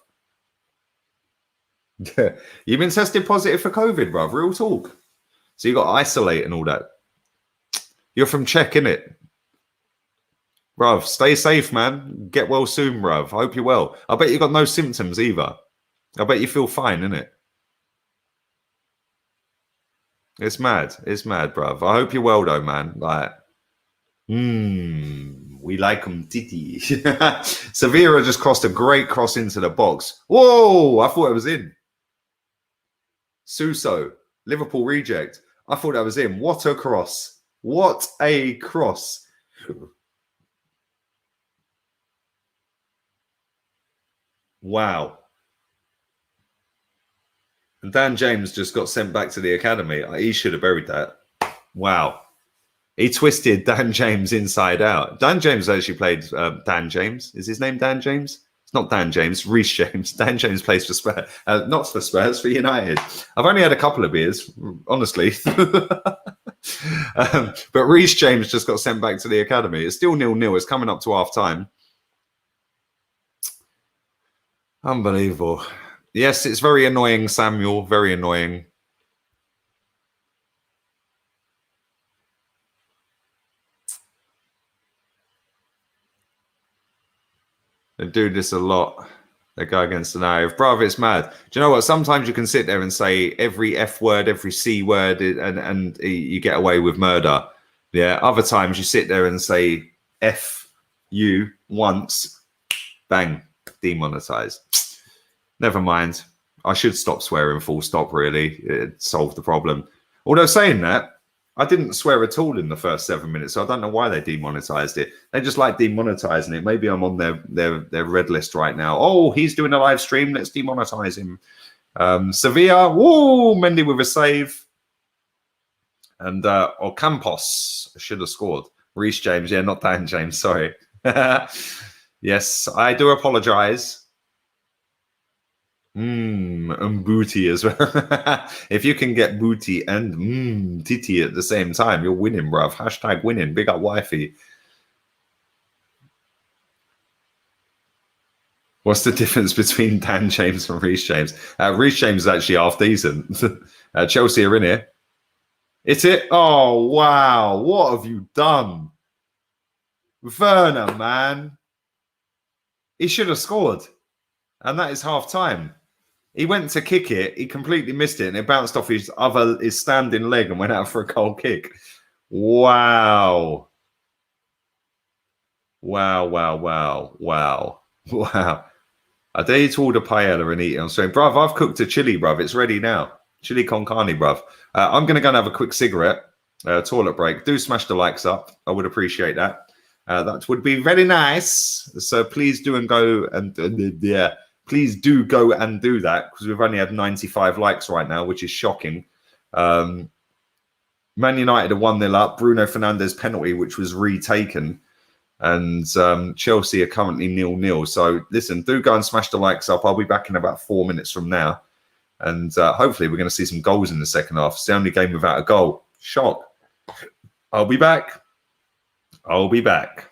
You've been tested positive for COVID, bruv. Real talk. So you got to isolate and all that. You're from Czech, innit? Bruv, stay safe, man. Get well soon, bruv. I hope you're well. I bet you got no symptoms either. I bet you feel fine, innit? It's mad. It's mad, bruv. I hope you're well, though, man. Like, we like them titty. Sevilla just crossed a great cross into the box. Whoa, I thought it was in. Suso, Liverpool reject. I thought that was in. What a cross. What a cross. Wow. And Dan James just got sent back to the academy. He should have buried that. Wow. He twisted Dan James inside out. Dan James actually played Dan James. Is his name Dan James? It's not Dan James, Reece James. Dan James plays for Spurs. Not for Spurs, for United. I've only had a couple of beers, honestly. But Reece James just got sent back to the academy. It's still 0-0. It's coming up to half time. Unbelievable. Yes, it's very annoying, Samuel. Very annoying. They do this a lot. They go against the narrative. Brother, it's mad. Do you know what? Sometimes you can sit there and say every F word, every C word, and you get away with murder. Yeah. Other times you sit there and say F you once, bang, demonetized. Never mind. I should stop swearing full stop, really. It solved the problem. Although saying that, I didn't swear at all in the first 7 minutes, so I don't know why they demonetized it. They just like demonetizing it. Maybe I'm on their red list right now. Oh, he's doing a live stream. Let's demonetize him. Sevilla, woo, Mendy with a save. And Ocampos should have scored. Reece James, yeah, not Dan James, sorry. Yes, I do apologize. And booty as well. If you can get booty and titty at the same time, you're winning, bruv. Hashtag winning. Big up wifey. What's the difference between Dan James and Reece James? Reece James is actually half decent. Chelsea are in here. It's it. Oh, wow. What have you done? Werner, man. He should have scored. And that is half time. He went to kick it. He completely missed it. And it bounced off his standing leg and went out for a goal kick. Wow. Wow, wow, wow, wow, wow. I dare you to order paella and eat it on stream. Bruv, I've cooked a chili, bruv. It's ready now. Chili con carne, bruv. I'm going to go and have a quick cigarette, toilet break. Do smash the likes up. I would appreciate that. That would be very nice. So please do and go and yeah, please do go and do that because we've only had 95 likes right now, which is shocking. Man United are 1-0 up. Bruno Fernandes penalty, which was retaken. And Chelsea are currently 0-0. So listen, do go and smash the likes up. I'll be back in about 4 minutes from now. And hopefully we're going to see some goals in the second half. It's the only game without a goal. Shock. I'll be back. I'll be back.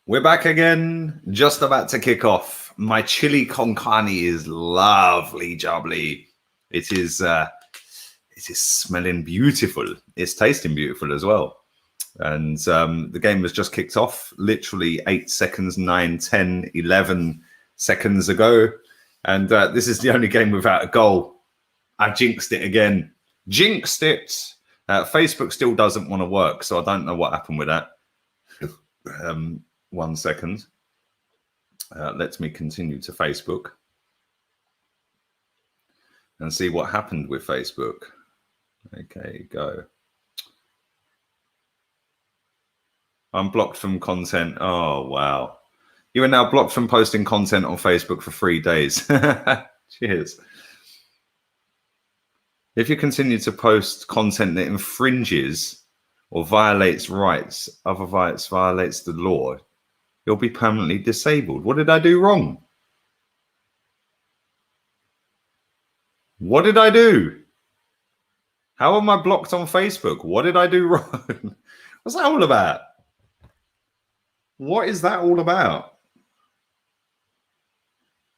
We're back again, just about to kick off. My chili con carne is lovely, jubbly. It is smelling beautiful. It's tasting beautiful as well. And the game has just kicked off literally 8 seconds, 9, 10, 11 seconds ago. And this is the only game without a goal. I jinxed it again. Jinxed it. Facebook still doesn't want to work, so I don't know what happened with that. 1 second. Let me continue to Facebook and see what happened with Facebook. Okay, go. I'm blocked from content. Oh, wow. You are now blocked from posting content on Facebook for 3 days. Cheers. If you continue to post content that infringes or violates rights, otherwise violates the law, you'll be permanently disabled. What did I do wrong? What did I do? How am I blocked on Facebook? What did I do wrong? What's that all about? What is that all about?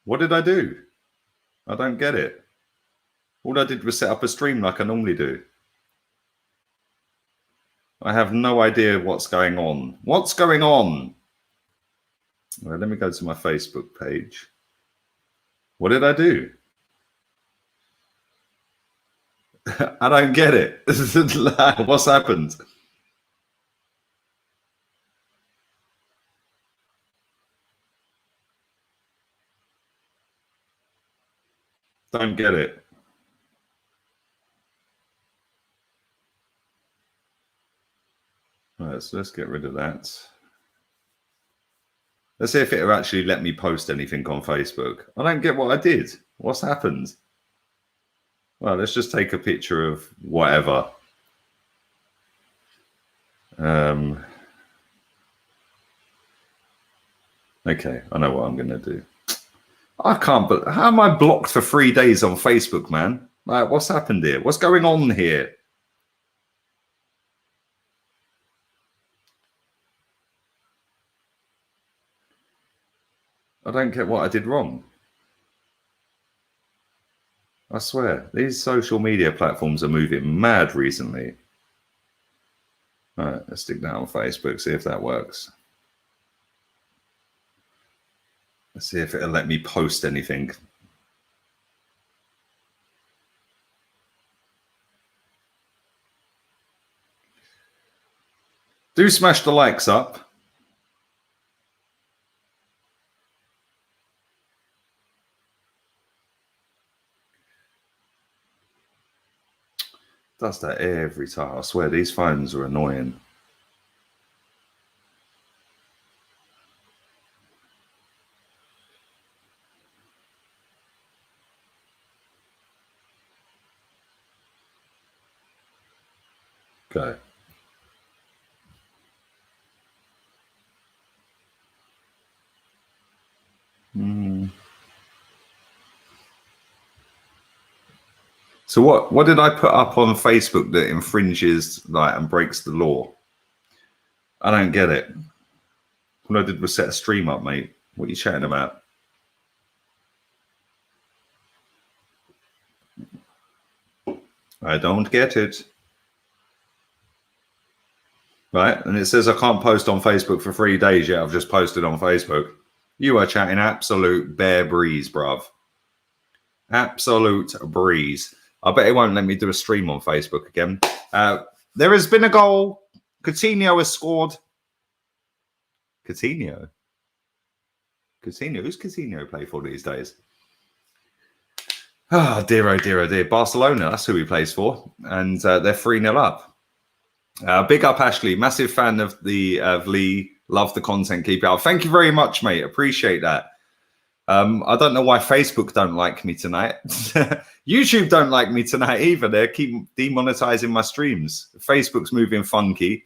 What did I do? I don't get it. All I did was set up a stream like I normally do. I have no idea what's going on. What's going on? Well, let me go to my Facebook page. What did I do? I don't get it. What's happened? Don't get it. All right, so let's get rid of that. Let's see if it'll actually let me post anything on Facebook. I don't get what I did. What's happened? Well, let's just take a picture of whatever. Okay, I know what I'm going to do. I can't, but how am I blocked for 3 days on Facebook, man? Like, what's happened here? What's going on here? I don't get what I did wrong. I swear, these social media platforms are moving mad recently. All right, let's stick that on Facebook, see if that works. Let's see if it'll let me post anything. Do smash the likes up. Does that every time. I swear, these phones are annoying. Go. So what did I put up on Facebook that infringes and breaks the law? I don't get it. All I did was set a stream up, mate. What are you chatting about? I don't get it. Right, and it says I can't post on Facebook for 3 days yet. I've just posted on Facebook. You are chatting absolute bare breeze, bruv. Absolute breeze. I bet it won't let me do a stream on Facebook again. There has been a goal. Coutinho has scored. Coutinho? Coutinho? Who's Coutinho play for these days? Oh, dear, oh, dear, oh, dear. Barcelona, that's who he plays for. And they're 3-0 up. Big up, Ashley. Massive fan of Lee. Love the content. Keep it up. Thank you very much, mate. Appreciate that. I don't know why Facebook don't like me tonight. YouTube don't like me tonight either. They keep demonetizing my streams. Facebook's moving funky,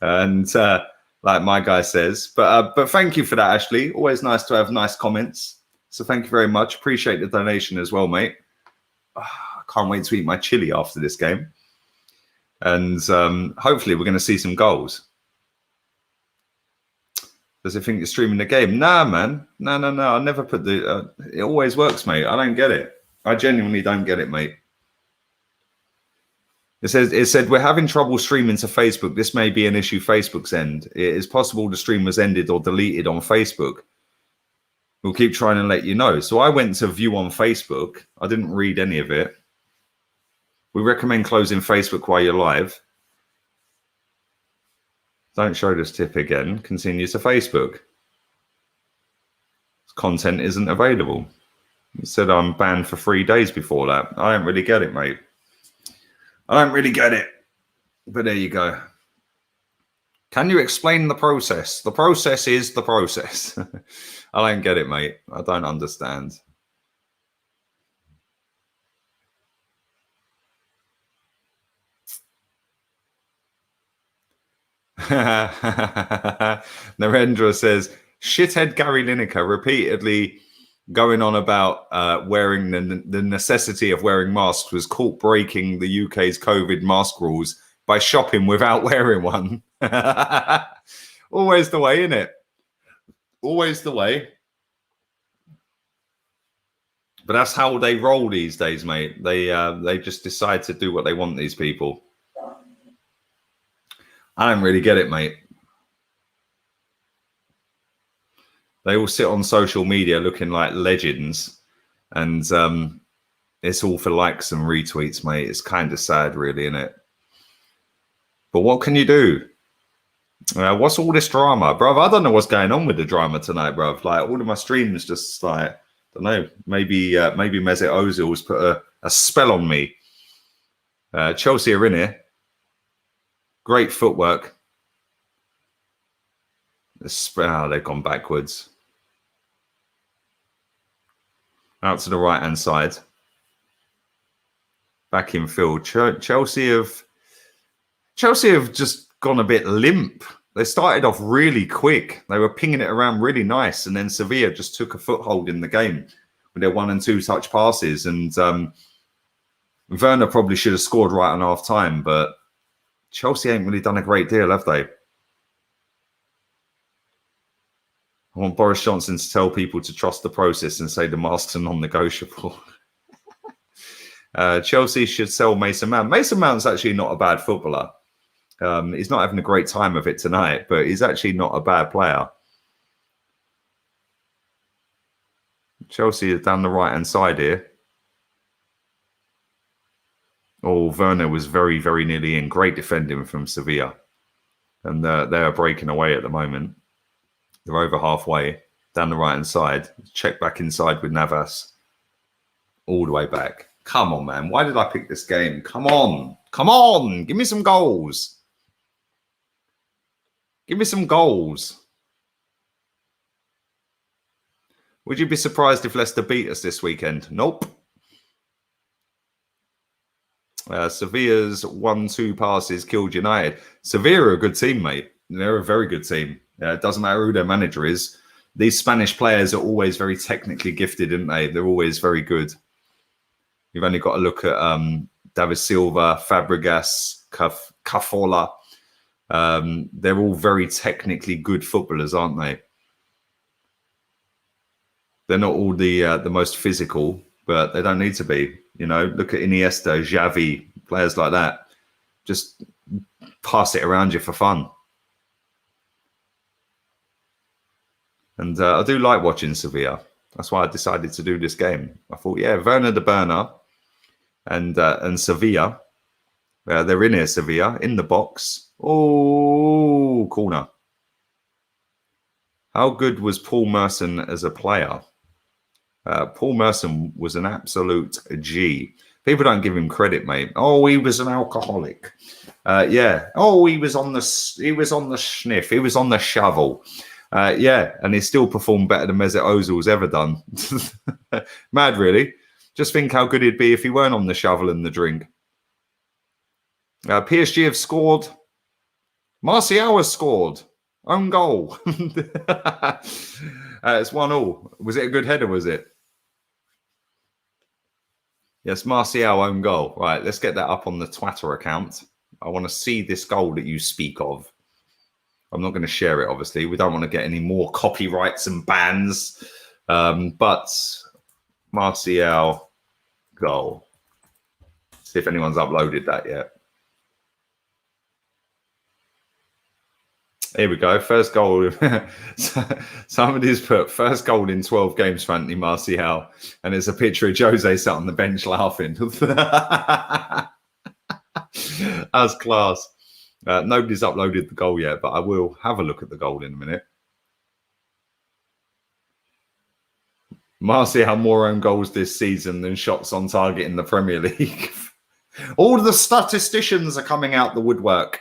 and like my guy says. But thank you for that, Ashley. Always nice to have nice comments. So thank you very much. Appreciate the donation as well, mate. I can't wait to eat my chili after this game, and hopefully we're going to see some goals. Does it think you're streaming the game? Nah, man. No. I never put the... it always works, mate. I don't get it. I genuinely don't get it, mate. It said, we're having trouble streaming to Facebook. This may be an issue Facebook's end. It is possible the stream was ended or deleted on Facebook. We'll keep trying to let you know. So I went to view on Facebook. I didn't read any of it. We recommend closing Facebook while you're live. Don't show this tip again. Continue to Facebook. Content isn't available. It said I'm banned for 3 days before that. I don't really get it, mate. I don't really get it. But there you go. Can you explain the process? The process is the process. I don't get it, mate. I don't understand. Narendra says, shithead Gary Lineker repeatedly going on about wearing the necessity of wearing masks was caught breaking the UK's COVID mask rules by shopping without wearing one. Always the way, isn't it? Always the way. But that's how they roll these days, mate. They just decide to do what they want, these people. I don't really get it, mate. They all sit on social media looking like legends, and it's all for likes and retweets, mate. It's kind of sad, really, isn't it? But what can you do? What's all this drama, bruv? I don't know what's going on with the drama tonight, bruv. Like, all of my streams just like, I don't know, maybe Mesut Ozil's put a spell on me. Chelsea are in here. Great footwork. They've gone backwards. Out to the right-hand side. Back in field. Chelsea have just gone a bit limp. They started off really quick. They were pinging it around really nice. And then Sevilla just took a foothold in the game with their 1 and 2 touch passes. And Werner probably should have scored right on half time, but Chelsea ain't really done a great deal, have they? I want Boris Johnson to tell people to trust the process and say the masks are non-negotiable. Chelsea should sell Mason Mount. Mason Mount's actually not a bad footballer. He's not having a great time of it tonight, but he's actually not a bad player. Chelsea is down the right-hand side here. Oh, Werner was very, very nearly in. Great defending from Sevilla. And they are breaking away at the moment. They're over halfway down the right-hand side. Check back inside with Navas. All the way back. Come on, man. Why did I pick this game? Come on. Come on. Give me some goals. Give me some goals. Would you be surprised if Leicester beat us this weekend? Nope. Sevilla's 1-2 passes killed United. Sevilla are a good team, mate. They're a very good team. It doesn't matter who their manager is. These Spanish players are always very technically gifted, aren't they? They're always very good. You've only got to look at David Silva, Fabregas, Cafola. They're all very technically good footballers, aren't they? They're not all the most physical, but they don't need to be. You know, look at Iniesta, Xavi, players like that. Just pass it around you for fun. And I do like watching Sevilla. That's why I decided to do this game. I thought, yeah, Werner the Burner and Sevilla. They're in here, Sevilla, in the box. Oh, corner. How good was Paul Merson as a player? Paul Merson was an absolute G. People don't give him credit, mate. Oh, he was an alcoholic. Yeah. Oh, he was on the sniff. He was on the shovel. Yeah, and he still performed better than Mesut Ozil's ever done. Mad, really. Just think how good he'd be if he weren't on the shovel and the drink. PSG have scored. Martial has scored. Own goal. It's 1-1. Was it a good header, was it? Yes, Martial own goal. Right, let's get that up on the Twitter account. I want to see this goal that you speak of. I'm not going to share it, obviously. We don't want to get any more copyrights and bans. But Martial goal. See if anyone's uploaded that yet. Here we go. First goal. Somebody's put first goal in 12 games for Anthony Martial. And it's a picture of Jose sat on the bench laughing. That's class. Nobody's uploaded the goal yet, but I will have a look at the goal in a minute. Martial more own goals this season than shots on target in the Premier League. All the statisticians are coming out the woodwork.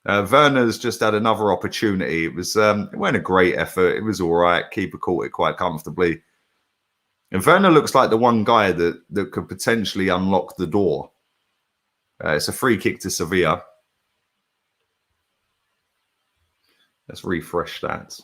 Werner's just had another opportunity. It wasn't a great effort. It was all right. Keeper caught it quite comfortably. And Werner looks like the one guy that could potentially unlock the door. It's a free kick to Sevilla. Let's refresh that.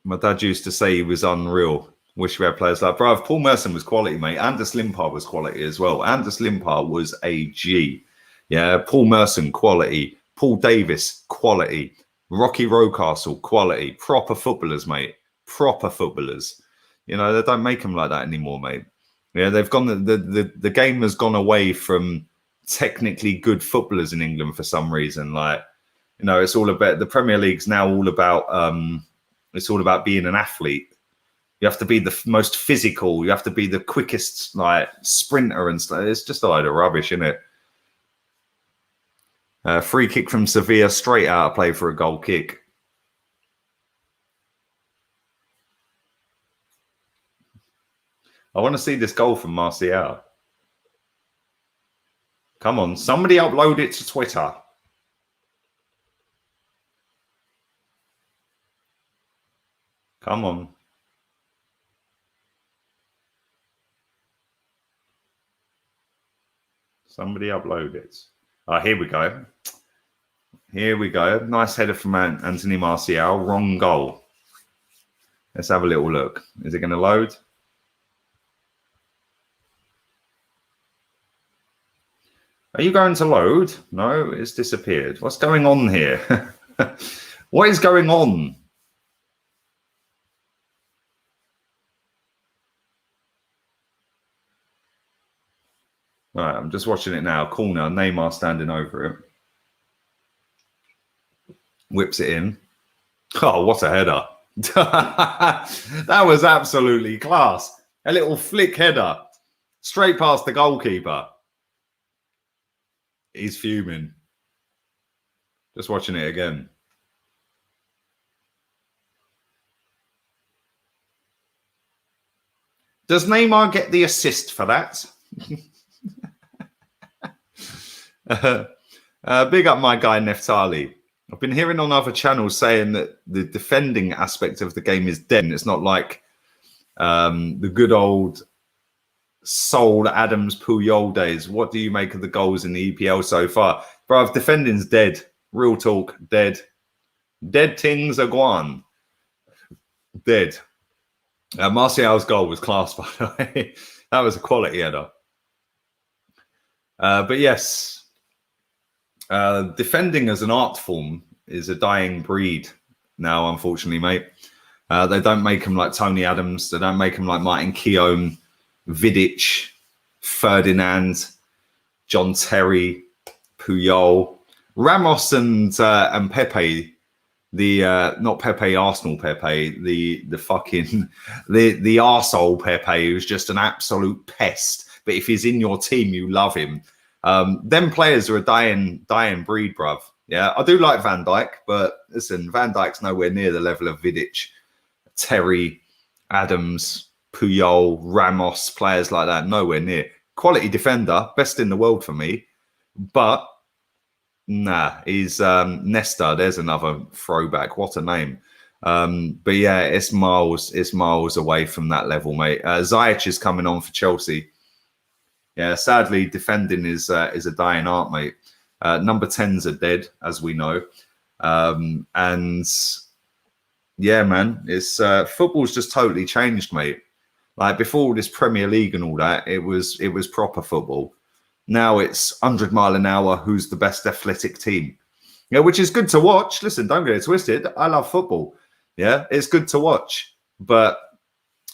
My dad used to say he was unreal. Wish we had players like, bro, Paul Merson was quality, mate. Anders Limpar was quality as well. Anders Limpar was a G. Yeah, Paul Merson, quality. Paul Davis, quality. Rocky Rocastle, quality. Proper footballers, mate. Proper footballers. You know, they don't make them like that anymore, mate. Yeah, they've gone. The game has gone away from technically good footballers in England for some reason. Like, you know, it's all about the Premier League's now all about. It's all about being an athlete. You have to be the most physical. You have to be the quickest, like sprinter and stuff. It's just a load of rubbish, isn't it? Free kick from Sevilla, straight out of play for a goal kick. I want to see this goal from Martial. Come on, somebody upload it to Twitter. Come on. Somebody upload it. Oh, here we go. Here we go. Nice header from Anthony Martial. Wrong goal. Let's have a little look. Is it going to load? Are you going to load? No, it's disappeared. What's going on here? What is going on? All right, I'm just watching it now. Corner, Neymar standing over it. Whips it in. Oh, what a header. That was absolutely class. A little flick header. Straight past the goalkeeper. He's fuming. Just watching it again. Does Neymar get the assist for that? Big up my guy Neftali. I've been hearing on other channels saying that the defending aspect of the game is dead. It's not like the good old Sol Adams Puyol days. What do you make of the goals in the EPL so far? Bruv, defending's dead. Real talk, dead. Dead things are gone. Dead. Martial's goal was class, by the way. That was a quality header. But yes, defending as an art form is a dying breed now, unfortunately, mate. They don't make them like Tony Adams. They don't make them like Martin Keown, Vidic, Ferdinand, John Terry, Puyol, Ramos and Pepe. Not Pepe, Arsenal Pepe, the fucking the arsehole Pepe, who's just an absolute pest. But if he's in your team, you love him. Them players are a dying breed, bruv. Yeah, I do like Van Dijk, but listen, Van Dijk's nowhere near the level of Vidic, Terry, Adams, Puyol, Ramos, players like that. Nowhere near. Quality defender, best in the world for me. But nah, he's Nesta. There's another throwback. What a name. But yeah, it's miles away from that level, mate. Ziyech is coming on for Chelsea. Yeah, sadly, defending is a dying art, mate. Number 10s are dead, as we know. And yeah, man, it's football's just totally changed, mate. Like before all this Premier League and all that, it was proper football. Now it's 100 mile an hour. Who's the best athletic team? Yeah, which is good to watch. Listen, don't get it twisted. I love football. Yeah, it's good to watch. But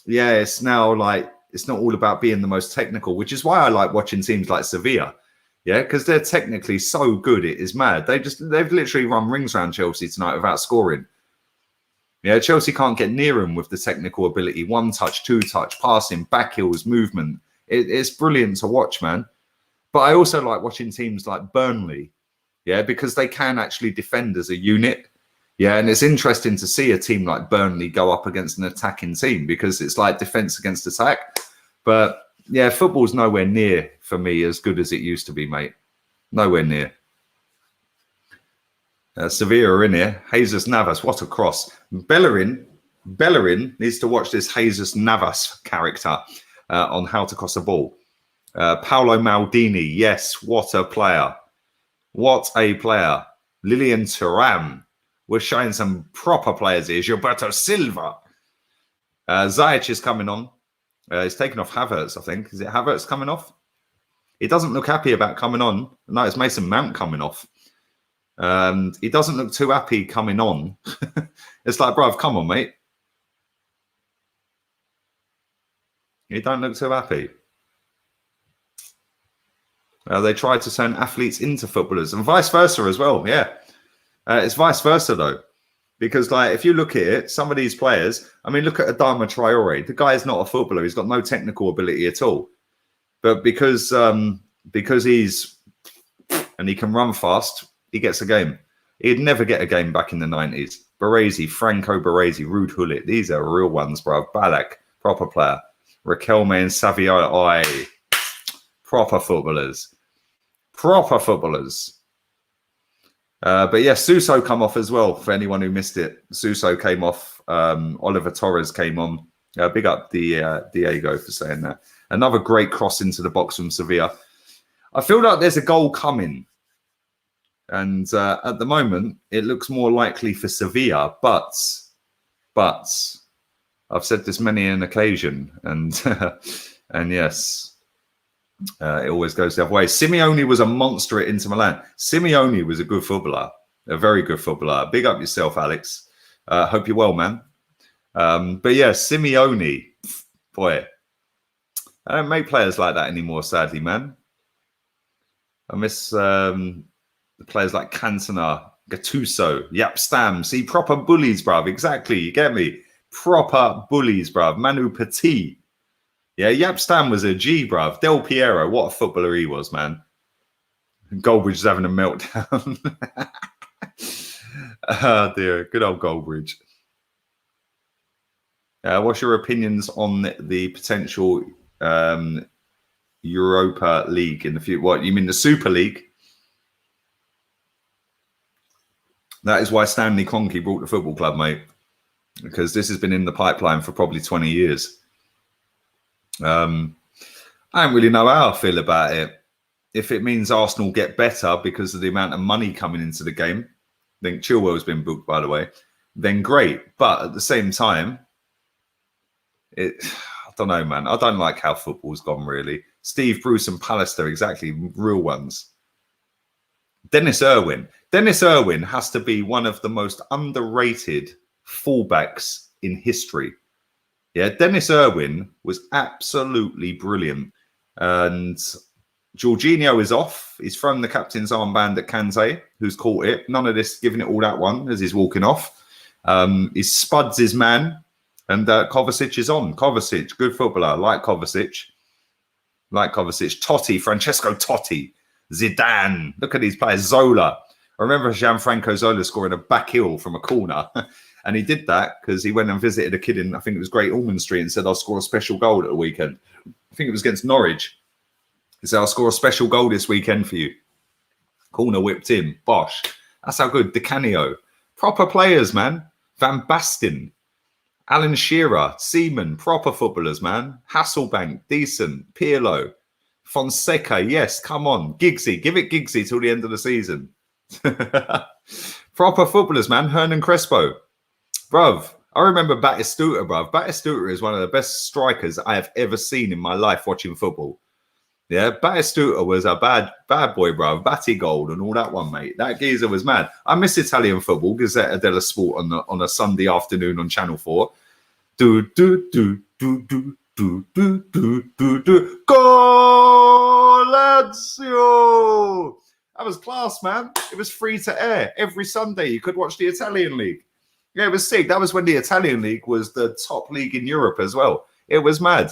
yeah, it's now like it's not all about being the most technical, which is why I like watching teams like Sevilla. Yeah, because they're technically so good, it is mad. They've literally run rings around Chelsea tonight without scoring. Yeah, Chelsea can't get near them with the technical ability. 1 touch, 2 touch, passing, back heels, movement. It's brilliant to watch, man. But I also like watching teams like Burnley, yeah, because they can actually defend as a unit. Yeah, and it's interesting to see a team like Burnley go up against an attacking team because it's like defense against attack. But yeah, football's nowhere near, for me, as good as it used to be, mate. Nowhere near. Sevilla are in here. Jesus Navas, what a cross. Bellerin needs to watch this Jesus Navas character on how to cross a ball. Paolo Maldini, yes, what a player. What a player. Lilian Thuram. We're showing some proper players here. Gilberto Silva. Ziyech is coming on. He's taken off Havertz, I think. Is it Havertz coming off? He doesn't look happy about coming on. No, it's Mason Mount coming off. He doesn't look too happy coming on. It's like, bruv, come on, mate. You don't look too happy. They try to turn athletes into footballers and vice versa as well. Yeah. It's vice versa, though. Because, like, if you look at it, some of these players, I mean, look at Adama Traore. The guy is not a footballer. He's got no technical ability at all. But because he's and he can run fast, he gets a game. He'd never get a game back in the 90s. Baresi, Franco Baresi, Ruud Gullit. These are real ones, bro. Balak, proper player. Raquelme and Savio, proper footballers. Proper footballers. But yeah, Suso come off as well, for anyone who missed it. Suso came off. Oliver Torres came on. Big up Diego for saying that. Another great cross into the box from Sevilla. I feel like there's a goal coming. And at the moment, it looks more likely for Sevilla. But I've said this many an occasion. And and yes, it always goes the other way. Simeone was a monster at Inter Milan. Simeone was a good footballer, a very good footballer. Big up yourself, Alex. Hope you're well, man. But yeah, Simeone, boy, I don't make players like that anymore, sadly, man. I miss players like Cantona, Gattuso, Yap Stam. See, proper bullies, bruv. Exactly, you get me? Proper bullies, bruv. Manu Petit. Yeah, Yap Stam was a G, bruv. Del Piero, what a footballer he was, man. Goldbridge is having a meltdown. Oh, dear. Good old Goldbridge. What's your opinions on the potential Europa League in the future? What, you mean the Super League? That is why Stanley Kroenke brought the football club, mate. Because this has been in the pipeline for probably 20 years. I don't really know how I feel about it. If it means Arsenal get better because of the amount of money coming into the game, I think Chilwell's been booked, by the way, then great. But at the same time, I don't know, man. I don't like how football's gone, really. Steve Bruce and Pallister, exactly, real ones. Dennis Irwin. Dennis Irwin has to be one of the most underrated fullbacks in history. Yeah, Dennis Irwin was absolutely brilliant. And Jorginho is off. He's thrown the captain's armband at Kante, who's caught it. None of this giving it all that one as he's walking off. He spuds his man. And Kovacic is on. Kovacic, good footballer. Like Kovacic. Totti, Francesco Totti. Zidane. Look at these players. Zola. I remember Gianfranco Zola scoring a back heel from a corner. And he did that because he went and visited a kid in, I think it was Great Ormond Street, and said, I'll score a special goal at the weekend. I think it was against Norwich. He said, I'll score a special goal this weekend for you. Corner whipped in. Bosh. That's how good. Di Canio. Proper players, man. Van Basten. Alan Shearer. Seaman. Proper footballers, man. Hasselbank. Decent. Pirlo. Fonseca. Yes, come on. Giggsy. Give it Giggsy till the end of the season. Proper footballers, man. Hernan Crespo. Bruv, I remember Batistuta, bruv. Batistuta is one of the best strikers I have ever seen in my life watching football. Yeah, Batistuta was a bad boy, bruv. Batty gold and all that one, mate. That geezer was mad. I miss Italian football. Gazzetta dello Sport on a Sunday afternoon on Channel 4. Do do do do do do do do do do. Go Lazio! That was class, man. It was free to air every Sunday. You could watch the Italian league. Yeah, it was sick. That was when the Italian league was the top league in Europe as well. It was mad.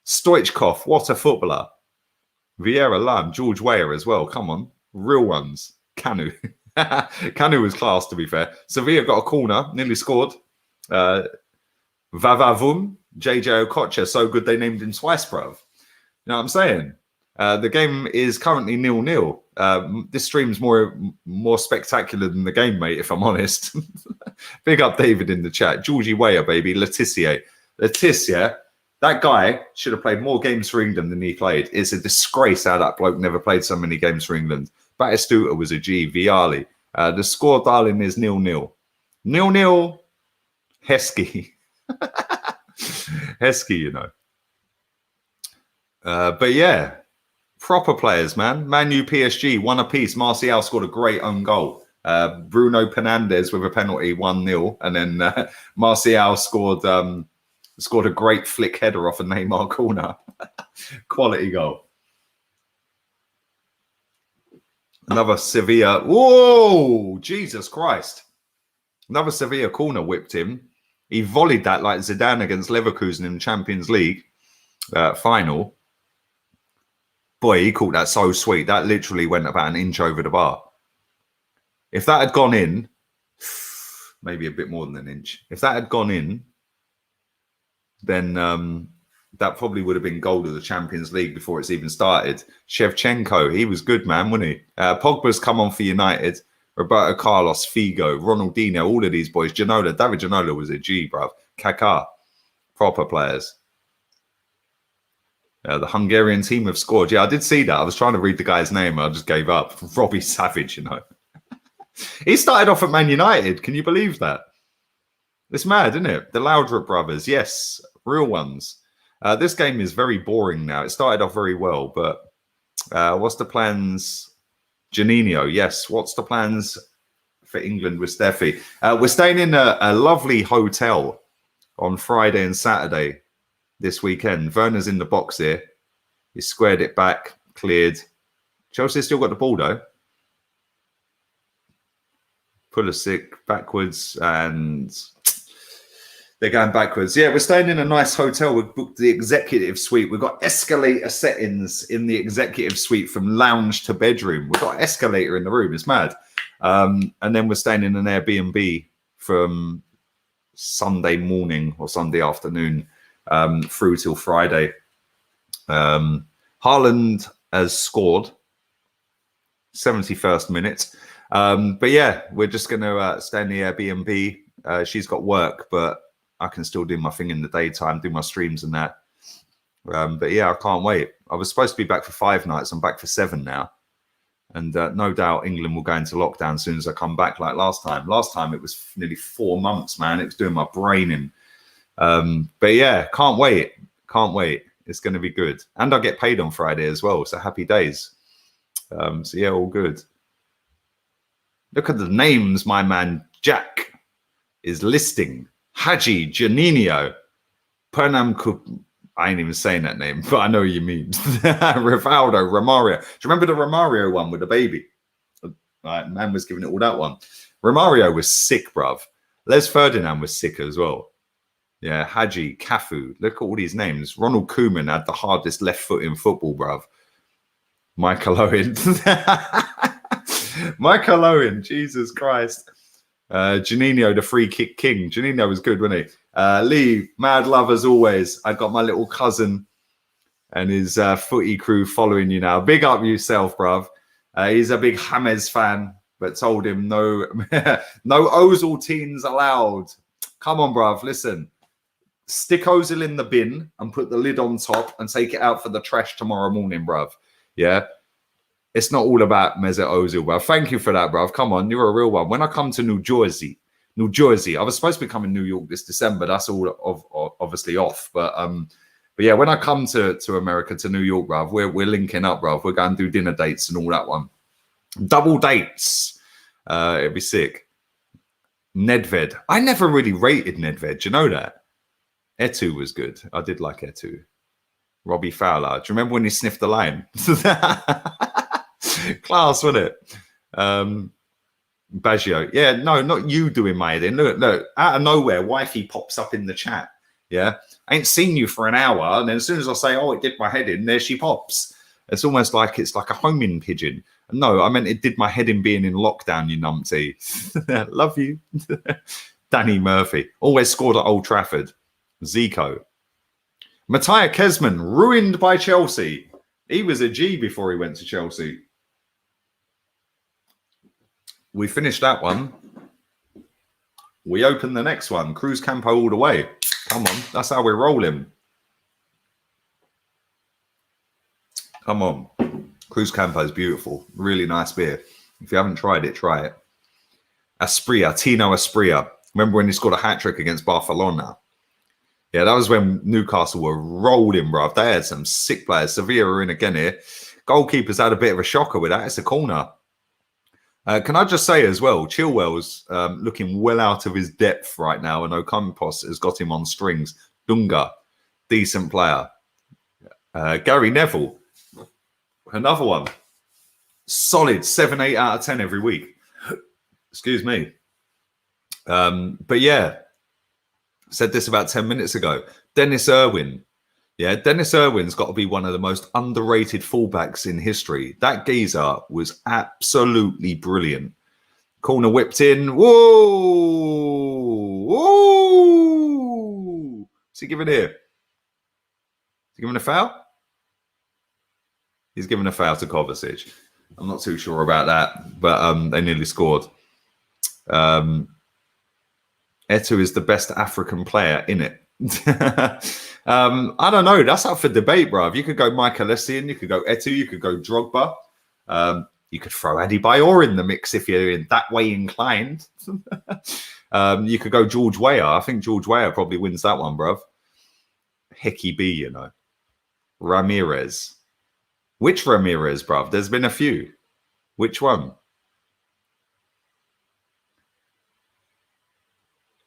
Stoichkov, what a footballer. Vieira, Lam, George Weah as well. Come on. Real ones. Canu. Canu was class, to be fair. Sevilla got a corner, nearly scored. Vavavum, JJ Okocha, so good they named him twice, bruv. You know what I'm saying? The game is currently 0-0. This stream's more spectacular than the game, mate, if I'm honest. Big up David in the chat. Georgie Weah, baby. Letitia, that guy should have played more games for England than he played. It's a disgrace how that bloke never played so many games for England. Batistuta was a G. Viali. The score, darling, is 0-0. 0-0. Heskey. Heskey, you know. But yeah, proper players, man. Man U, PSG, one apiece. Martial scored a great own goal. Bruno Fernandes with a penalty, 1-0. And then Martial scored a great flick header off a Neymar corner. Quality goal. Another Sevilla. Whoa, Jesus Christ. Another Sevilla corner whipped him. He volleyed that like Zidane against Leverkusen in the Champions League final. Boy, he caught that so sweet. That literally went about an inch over the bar. If that had gone in, maybe a bit more than an inch. If that had gone in, then that probably would have been goal of the Champions League before it's even started. Shevchenko, he was good, man, wasn't he? Pogba's come on for United. Roberto Carlos, Figo, Ronaldinho, all of these boys. David Ginola was a G, bruv. Kaká, proper players. The Hungarian team have scored. Yeah, I did see that. I was trying to read the guy's name. I just gave up. Robbie Savage, you know. He started off at Man United. Can you believe that? It's mad, isn't it? The Laudrup brothers. Yes, real ones. This game is very boring now. It started off very well, but what's the plans? Janino, yes. What's the plans for England with Steffi? We're staying in a lovely hotel on Friday and Saturday this weekend. Werner's in the box here. He squared it back, cleared. Chelsea's still got the ball, though. Pulisic backwards, and they're going backwards. Yeah, we're staying in a nice hotel. We've booked the executive suite. We've got escalator settings in the executive suite from lounge to bedroom. We've got an escalator in the room. It's mad. And then we're staying in an Airbnb from Sunday morning or Sunday afternoon through till Friday. Haaland has scored 71st minute. But yeah, we're just going to stay in the Airbnb. She's got work, but I can still do my thing in the daytime, do my streams and that. But yeah, I can't wait. I was supposed to be back for 5 nights. I'm back for 7 now. And no doubt England will go into lockdown as soon as I come back like last time. Last time it was nearly 4 months, man. It was doing my brain in. But yeah, can't wait. Can't wait. It's going to be good. And I get paid on Friday as well. So happy days. So yeah, all good. Look at the names my man Jack is listing. Haji, Janino, Pernam. I ain't even saying that name, but I know what you mean. Rivaldo, Romario. Do you remember the Romario one with the baby? Man was giving it all that one. Romario was sick, bruv. Les Ferdinand was sick as well. Yeah, Haji, Cafu. Look at all these names. Ronald Koeman had the hardest left foot in football, bruv. Michael Owen. Michael Owen, Jesus Christ. Janino, the free kick king. Janino was good, wasn't he? Lee, mad love as always. I got my little cousin and his footy crew following you now. Big up yourself, bruv. He's a big James fan, but told him no, no Ozil teens allowed. Come on, bruv. Listen, stick Ozil in the bin and put the lid on top and take it out for the trash tomorrow morning, bruv. Yeah. It's not all about Mesut Ozil, bruv. Thank you for that, bruv. Come on, you're a real one. When I come to New Jersey, New Jersey. I was supposed to be coming to New York this December. That's all obviously off. But yeah, when I come to America, to New York, bruv, we're linking up, bruv. We're going to do dinner dates and all that one. Double dates. It'd be sick. Nedved. I never really rated Nedved. Do you know that? Etu was good. I did like Etu. Robbie Fowler. Do you remember when he sniffed the line? Class, wasn't it? Baggio. Yeah, no, not you doing my head in. Look, out of nowhere, wifey pops up in the chat. Yeah. I ain't seen you for an hour. And then as soon as I say, oh, it did my head in, there she pops. It's almost like it's like a homing pigeon. No, I meant it did my head in being in lockdown, you numpty. Love you. Danny Murphy. Always scored at Old Trafford. Zico. Matthias Kesman, ruined by Chelsea. He was a G before he went to Chelsea. We finished that one. We open the next one. Cruz Campo all the way. Come on. That's how we're rolling. Come on. Cruz Campo is beautiful. Really nice beer. If you haven't tried it, try it. Asprilla. Tino Asprilla. Remember when he scored a hat-trick against Barcelona? Yeah, that was when Newcastle were rolling, bruv. They had some sick players. Sevilla are in again here. Goalkeeper's had a bit of a shocker with that. It's a corner. Can I just say as well, Chilwell's looking well out of his depth right now, and Ocampos has got him on strings. Dunga, decent player. Gary Neville, another one. Solid 7, 8 out of 10 every week. Excuse me. But yeah, said this about 10 minutes ago. Dennis Irwin. Yeah, Dennis Irwin's got to be one of the most underrated fullbacks in history. That geezer was absolutely brilliant. Corner whipped in. Whoa! Whoa! What's he giving here? Is he giving a foul? He's giving a foul to Kovacic. I'm not too sure about that, but they nearly scored. Etu is the best African player in it. I don't know. That's up for debate, bruv. You could go Michael Essien, you could go Etu, you could go Drogba. You could throw Adebayor in the mix if you're in that way inclined. You could go George Weah. I think George Weah probably wins that one, bruv. Hickey B, you know. Ramirez. Which Ramirez, bruv? There's been a few. Which one?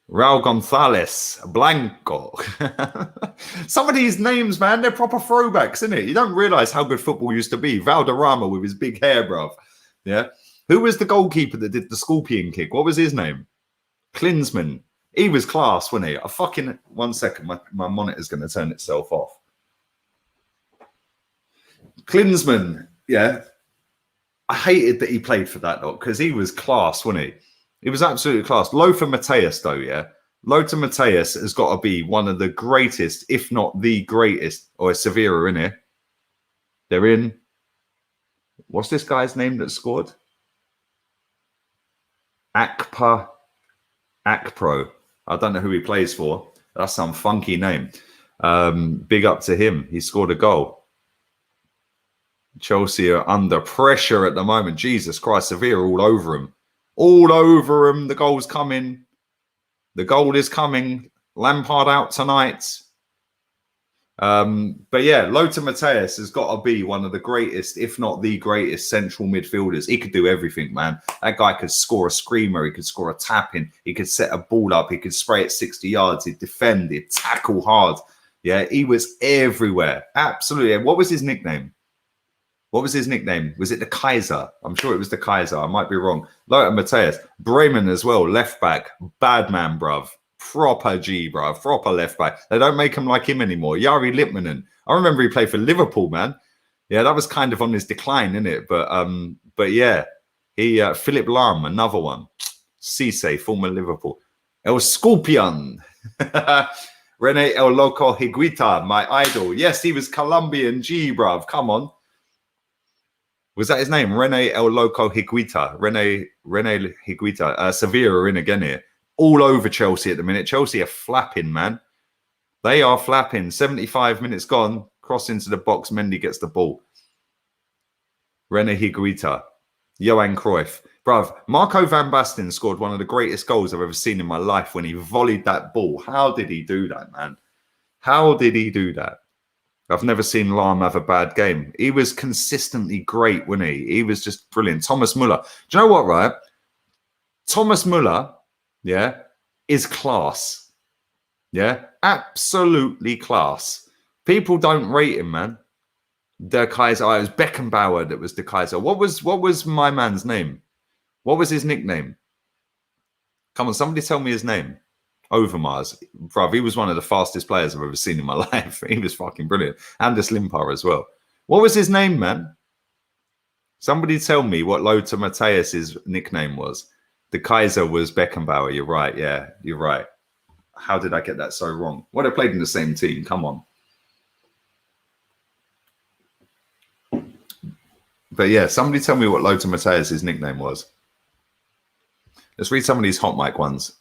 Raul Gonzalez, Blanco. Some of these names, man, they're proper throwbacks, isn't it? You don't realize how good football used to be. Valderrama with his big hair, bruv. Yeah. Who was the goalkeeper that did the scorpion kick? What was his name? Klinsmann. He was class, wasn't he? One second, my monitor's going to turn itself off. Klinsmann, yeah. I hated that he played for that lot because he was class, wasn't he? He was absolutely class. Lothar Matthäus, though, yeah. Lothar Matthäus has got to be one of the greatest, if not the greatest. Oh, it's Sevilla in here. They're in. What's this guy's name that scored? Akpro. I don't know who he plays for. That's some funky name. Big up to him. He scored a goal. Chelsea are under pressure at the moment. Jesus Christ, Sevilla all over him. All over him. The goal's coming. The goal is coming. Lampard out tonight. But yeah, Lothar Matthäus has got to be one of the greatest, if not the greatest, central midfielders. He could do everything, man. That guy could score a screamer. He could score a tap-in. He could set a ball up. He could spray it 60 yards. He'd defend. He'd tackle hard. Yeah, he was everywhere. Absolutely. What was his nickname? What was his nickname? Was it the Kaiser? I'm sure it was the Kaiser. I might be wrong. Lothar Matthäus. Bremen as well. Left back. Bad man, bruv. Proper G, bruv. Proper left back. They don't make him like him anymore. Jari Littmanen. I remember he played for Liverpool, man. Yeah, that was kind of on his decline, isn't it? But yeah. Philip Lahm, another one. Cisse, former Liverpool. El Scorpion. Rene El Loco Higuita, my idol. Yes, he was Colombian G, bruv. Come on. Was that his name? Rene El Loco Higuita. Rene Higuita. Sevilla are in again here. All over Chelsea at the minute. Chelsea are flapping, man. They are flapping. 75 minutes gone. Cross into the box. Mendy gets the ball. Rene Higuita. Johan Cruyff. Bruv, Marco Van Basten scored one of the greatest goals I've ever seen in my life when he volleyed that ball. How did he do that, man? How did he do that? I've never seen Lahm have a bad game. He was consistently great, wasn't he? He was just brilliant. Thomas Muller. Do you know what, right? Thomas Muller, yeah, is class. Yeah, absolutely class. People don't rate him, man. Der Kaiser. Oh, it was Beckenbauer that was the Kaiser. What was my man's name? What was his nickname? Come on, somebody tell me his name. Overmars. Bruv, he was one of the fastest players I've ever seen in my life. He was fucking brilliant. Anders Limpar as well. What was his name, man? Somebody tell me what Lothar Matthäus's nickname was. The Kaiser was Beckenbauer. You're right. Yeah, you're right. How did I get that so wrong? Well, they played in the same team. Come on. But yeah, somebody tell me what Lothar Matthäus's nickname was. Let's read some of these HOTMIC ones.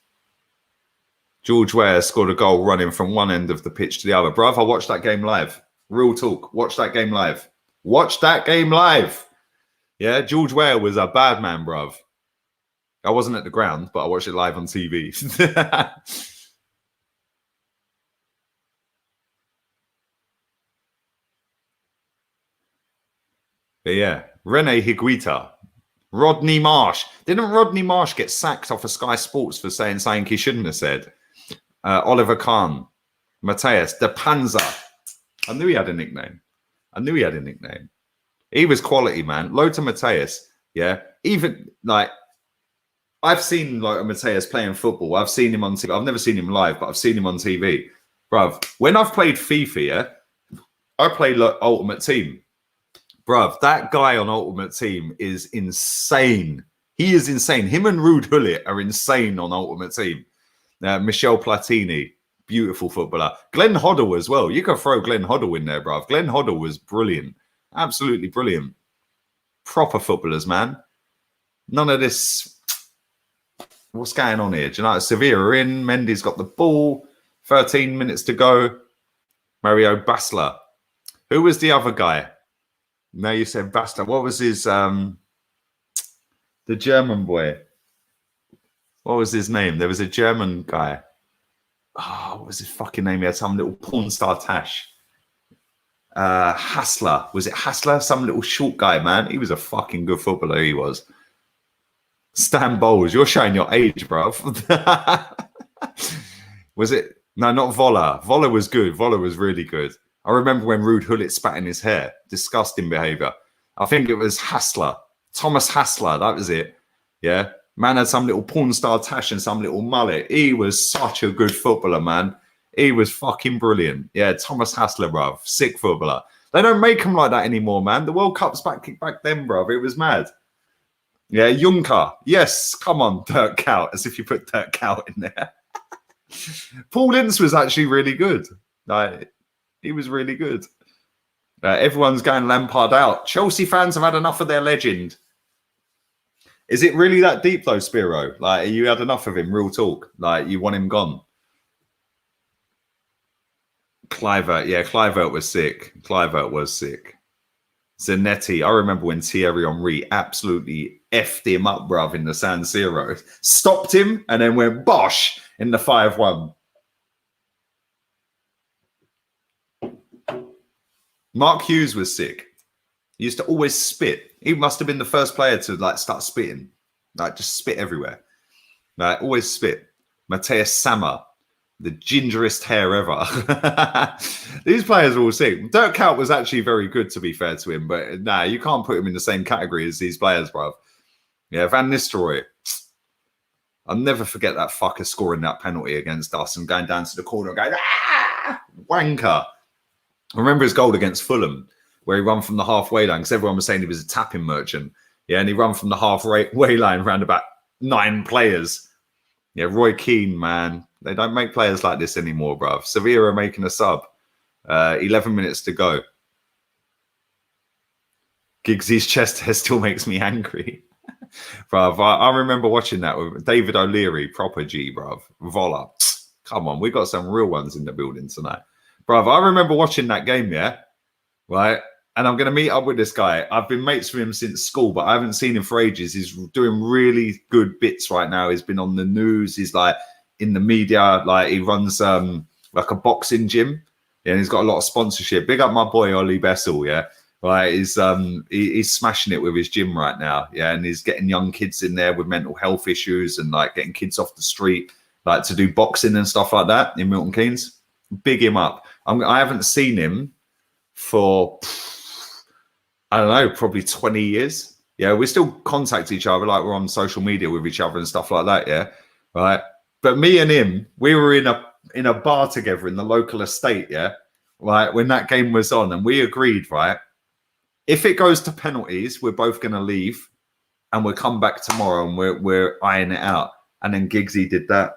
George Ware scored a goal running from one end of the pitch to the other. Bruv, I watched that game live. Real talk. Watch that game live. Watch that game live. Yeah, George Ware was a bad man, bruv. I wasn't at the ground, but I watched it live on TV. But yeah, Rene Higuita. Rodney Marsh. Didn't Rodney Marsh get sacked off of Sky Sports for saying something he shouldn't have said? Oliver Kahn. Matthias. De Panza. I knew he had a nickname. He was quality, man. Lothar Matthäus. Yeah. Even, like, I've seen Lothar Matthäus playing football. I've seen him on TV. I've never seen him live, but I've seen him on TV. Bruv, when I've played FIFA, yeah, I play Ultimate Team. Bruv, that guy on Ultimate Team is insane. He is insane. Him and Ruud Gullit are insane on Ultimate Team. Michel Platini, beautiful footballer. Glenn Hoddle as well. You can throw Glenn Hoddle in there, bruv. Glenn Hoddle was brilliant. Absolutely brilliant. Proper footballers, man. None of this. What's going on here? Do you know, Sevilla are in. Mendy's got the ball. 13 minutes to go. Mario Basler. Who was the other guy? No, you said Basler. What was his, the German boy? What was his name? There was a German guy. Oh, what was his fucking name? He had some little porn star tash. Hassler. Was it Hassler? Some little short guy, man. He was a fucking good footballer, he was. Stan Bowles. You're showing your age, bruv. Was it? No, not Voller. Voller was good. Voller was really good. I remember when Ruud Gullit spat in his hair. Disgusting behaviour. I think it was Hassler. Thomas Hassler. That was it. Yeah. Man had some little porn star tash and some little mullet. He was such a good footballer, man. He was fucking brilliant. Yeah, Thomas Hassler, bruv. Sick footballer. They don't make him like that anymore, man. The World Cup's back then, bruv. It was mad. Yeah, Juncker. Yes, come on, Dirk Kuyt. As if you put Dirk Kuyt in there. Paul Ince was actually really good. Like, he was really good. Everyone's going Lampard out. Chelsea fans have had enough of their legend. Is it really that deep though, Spiro? Like, you had enough of him, real talk. Like, you want him gone. Kluivert, yeah, Kluivert was sick. Kluivert was sick. Zanetti, I remember when Thierry Henry absolutely effed him up, bruv, in the San Siro. Stopped him and then went bosh in the 5-1. Mark Hughes was sick. He used to always spit. He must have been the first player to like start spitting. Like just spit everywhere. Like always spit. Matthias Sammer, the gingerest hair ever. These players are all sick. Dirk Kuyt was actually very good, to be fair to him, but nah, you can't put him in the same category as these players, bruv. Yeah, Van Nistelrooy. I'll never forget that fucker scoring that penalty against us and going down to the corner and going, ah! Wanker. I remember his goal against Fulham, where he ran from the halfway line, because everyone was saying he was a tapping merchant. Yeah, and he ran from the halfway line around about 9 players. Yeah, Roy Keane, man. They don't make players like this anymore, bruv. Sevilla are making a sub. 11 minutes to go. Giggsy's chest hair still makes me angry. Bruv, I remember watching that with David O'Leary, proper G, bruv. Voller. Come on, we got some real ones in the building tonight. Bruv, I remember watching that game, yeah? Right? and I'm going to meet up with this guy. I've been mates with him since school, but I haven't seen him for ages. He's doing really good bits right now. He's been on the news. He's like in the media. Like he runs like a boxing gym. Yeah, and he's got a lot of sponsorship. Big up my boy Ollie Bessel. Yeah, right. He's smashing it with his gym right now. Yeah, and he's getting young kids in there with mental health issues and like getting kids off the street, like to do boxing and stuff like that in Milton Keynes. Big him up. I haven't seen him for, I don't know, probably 20 years. Yeah, we still contact each other, like we're on social media with each other and stuff like that. Yeah, right. But me and him, we were in a bar together in the local estate. Yeah, right, when that game was on, and we agreed, right, if it goes to penalties, we're both going to leave, and we'll come back tomorrow, and we're eyeing it out. And then Giggsy did that.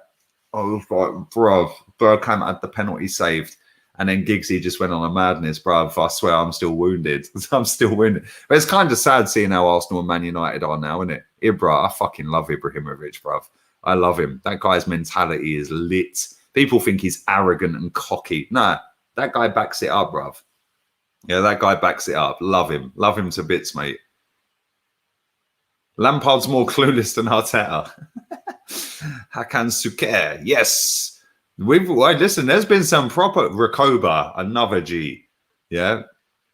I was like, bro, Bergkamp had the penalty saved. And then Giggsy just went on a madness, bruv. I swear I'm still wounded. I'm still wounded. But it's kind of sad seeing how Arsenal and Man United are now, isn't it? Ibra, I fucking love Ibrahimovic, bruv. I love him. That guy's mentality is lit. People think he's arrogant and cocky. Nah, that guy backs it up, bruv. Yeah, that guy backs it up. Love him. Love him to bits, mate. Lampard's more clueless than Arteta. Hakan Suker, yes. Listen, there's been some proper Recoba, another G. Yeah.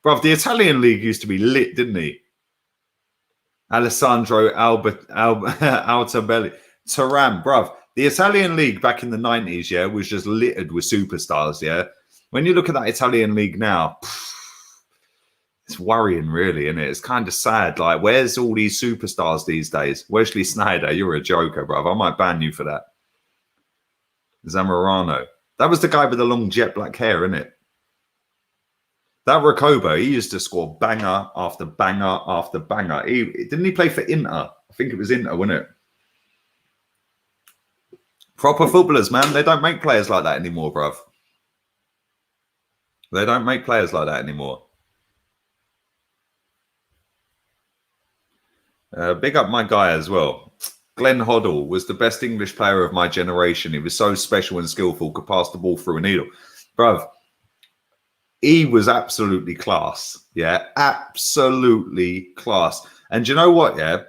Bruv, the Italian league used to be lit, didn't he? Alessandro Altabelli. Turan, bruv. The Italian league back in the 90s, yeah, was just littered with superstars, yeah. When you look at that Italian league now, it's worrying, really, isn't it? It's kind of sad. Like, where's all these superstars these days? Wesley Sneijder, you're a joker, bruv. I might ban you for that. Zamorano. That was the guy with the long jet black hair, isn't it? That Recoba, he used to score banger after banger after banger. Didn't he play for Inter? I think it was Inter, wasn't it? Proper footballers, man. They don't make players like that anymore, bruv. They don't make players like that anymore. Big up my guy as well. Glenn Hoddle was the best English player of my generation. He was so special and skillful, could pass the ball through a needle. Bruv, he was absolutely class. Yeah, absolutely class. And you know what, yeah?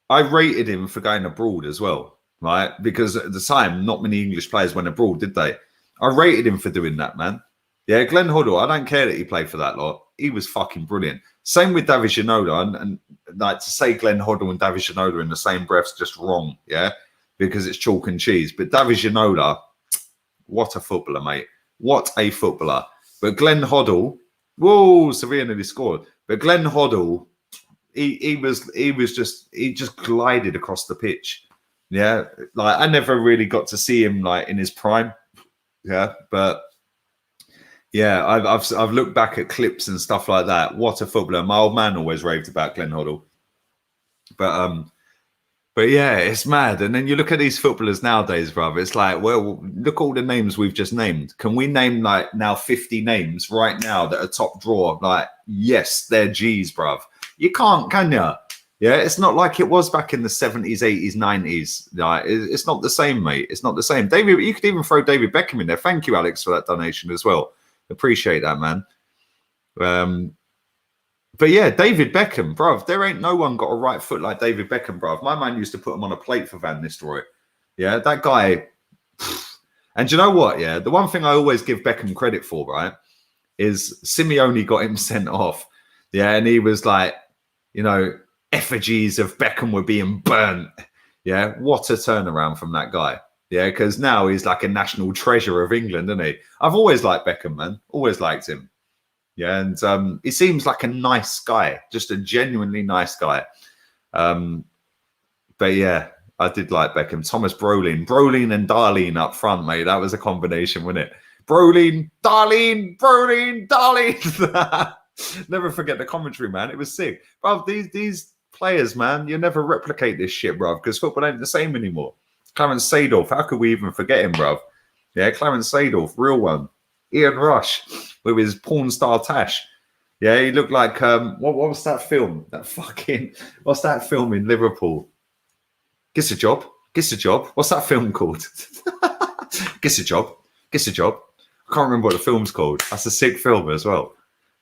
I rated him for going abroad as well, right? Because at the time, not many English players went abroad, did they? I rated him for doing that, man. Yeah, Glenn Hoddle, I don't care that he played for that lot. He was fucking brilliant. Same with David Ginola, and like to say Glenn Hoddle and David Ginola in the same breath's just wrong, yeah, because it's chalk and cheese. But David Ginola, what a footballer, mate! What a footballer! But Glenn Hoddle, whoa, Sevilla nearly scored. But Glenn Hoddle, he just glided across the pitch, yeah. Like I never really got to see him like in his prime, yeah, but. Yeah, I've looked back at clips and stuff like that. What a footballer! My old man always raved about Glenn Hoddle. But yeah, it's mad. And then you look at these footballers nowadays, brother. It's like, well, look all the names we've just named. Can we name like now 50 names right now that are top drawer? Like, yes, they're G's, bruv. You can't, can you? Yeah, it's not like it was back in the 70s, 80s, 90s. Like, it's not the same, mate. It's not the same. David, you could even throw David Beckham in there. Thank you, Alex, for that donation as well. Appreciate that, man. But yeah, David Beckham, bruv. There ain't no one got a right foot like David Beckham, bruv. My man used to put him on a plate for Van Nistelrooy. Yeah, that guy. And you know what? Yeah, the one thing I always give Beckham credit for, right, is Simeone got him sent off. Yeah, and he was like, you know, effigies of Beckham were being burnt. Yeah, what a turnaround from that guy. Yeah, because now he's like a national treasure of England, isn't he? I've always liked Beckham, man. Always liked him. Yeah, and he seems like a nice guy, just a genuinely nice guy. But yeah, I did like Beckham. Thomas Brolin and Darlene up front, mate. That was a combination, wasn't it? Brolin, Darlene. Never forget the commentary, man. It was sick. Bro, these players, man, you never replicate this shit, bro, because football ain't the same anymore. Clarence Seedorf, how could we even forget him, bruv? Yeah, Clarence Seedorf, real one. Ian Rush with his porn star tash. Yeah, he looked like what was that film? What's that film in Liverpool? Gets a job. What's that film called? Gets a job. I can't remember what the film's called. That's a sick film as well.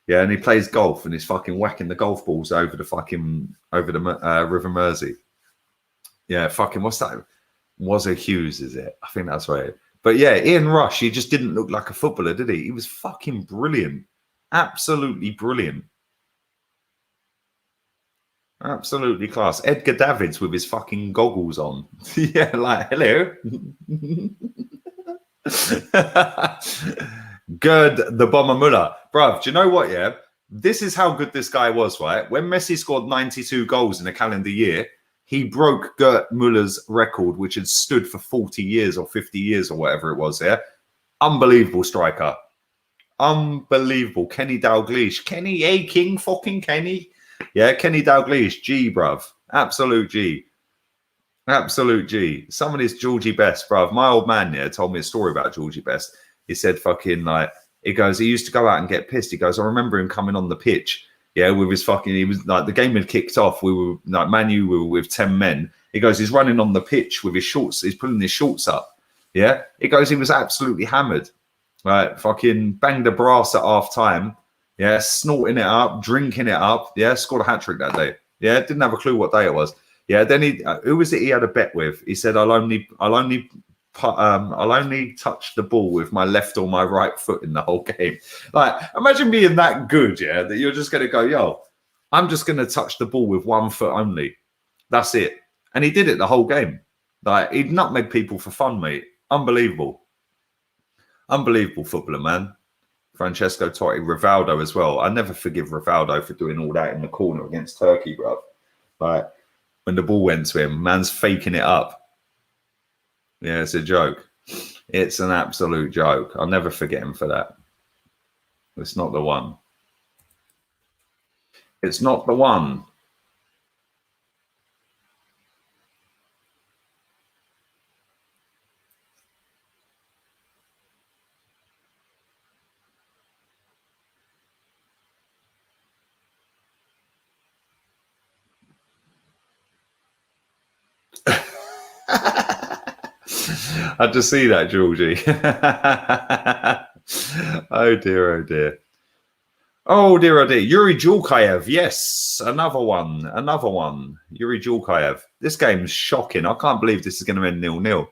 Yeah, and he plays golf and he's fucking whacking the golf balls over the River Mersey. Yeah, fucking what's that? Was it Hughes? Is it? I think that's right. But yeah, Ian Rush, he just didn't look like a footballer, did he? He was fucking brilliant, absolutely brilliant. Absolutely class. Edgar Davids with his fucking goggles on. Yeah, like, hello. Gerd the Bomber Muller. Bruv, do you know what, yeah? This is how good this guy was, right? When Messi scored 92 goals in a calendar year, he broke Gerd Muller's record, which had stood for 40 years or 50 years or whatever it was, yeah? Unbelievable striker. Unbelievable. Kenny Dalglish. Kenny, hey, King fucking Kenny. Yeah, Kenny Dalglish, G, bruv. Absolute G. Absolute G. Some of this Georgie Best, bruv. My old man, yeah, told me a story about Georgie Best. He said fucking like, he goes, he used to go out and get pissed. He goes, I remember him coming on the pitch, yeah, with his fucking, he was like, the game had kicked off. We were like, Man U, we were with 10 men. He goes, he's running on the pitch with his shorts. He's pulling his shorts up. Yeah. He goes, he was absolutely hammered. Right. Fucking banged the brass at half time. Yeah, snorting it up, drinking it up. Yeah, scored a hat-trick that day. Yeah, didn't have a clue what day it was. Yeah, then he, who was it he had a bet with? He said, I'll only touch the ball with my left or my right foot in the whole game. Like, imagine being that good, yeah, that you're just going to go, yo, I'm just going to touch the ball with one foot only. That's it. And he did it the whole game. Like, he'd nutmeg people for fun, mate. Unbelievable. Unbelievable footballer, man. Francesco Totti, Rivaldo as well. I never forgive Rivaldo for doing all that in the corner against Turkey, bro. Like, when the ball went to him, man's faking it up. Yeah, it's a joke. It's an absolute joke. I'll never forget him for that. It's not the one. It's not the one. I just see that, Georgie. Oh dear, oh dear. Oh dear, oh dear. Yuri Julkaev. Yes, another one. Another one. Yuri Julkaev. This game's shocking. I can't believe this is going to end 0-0.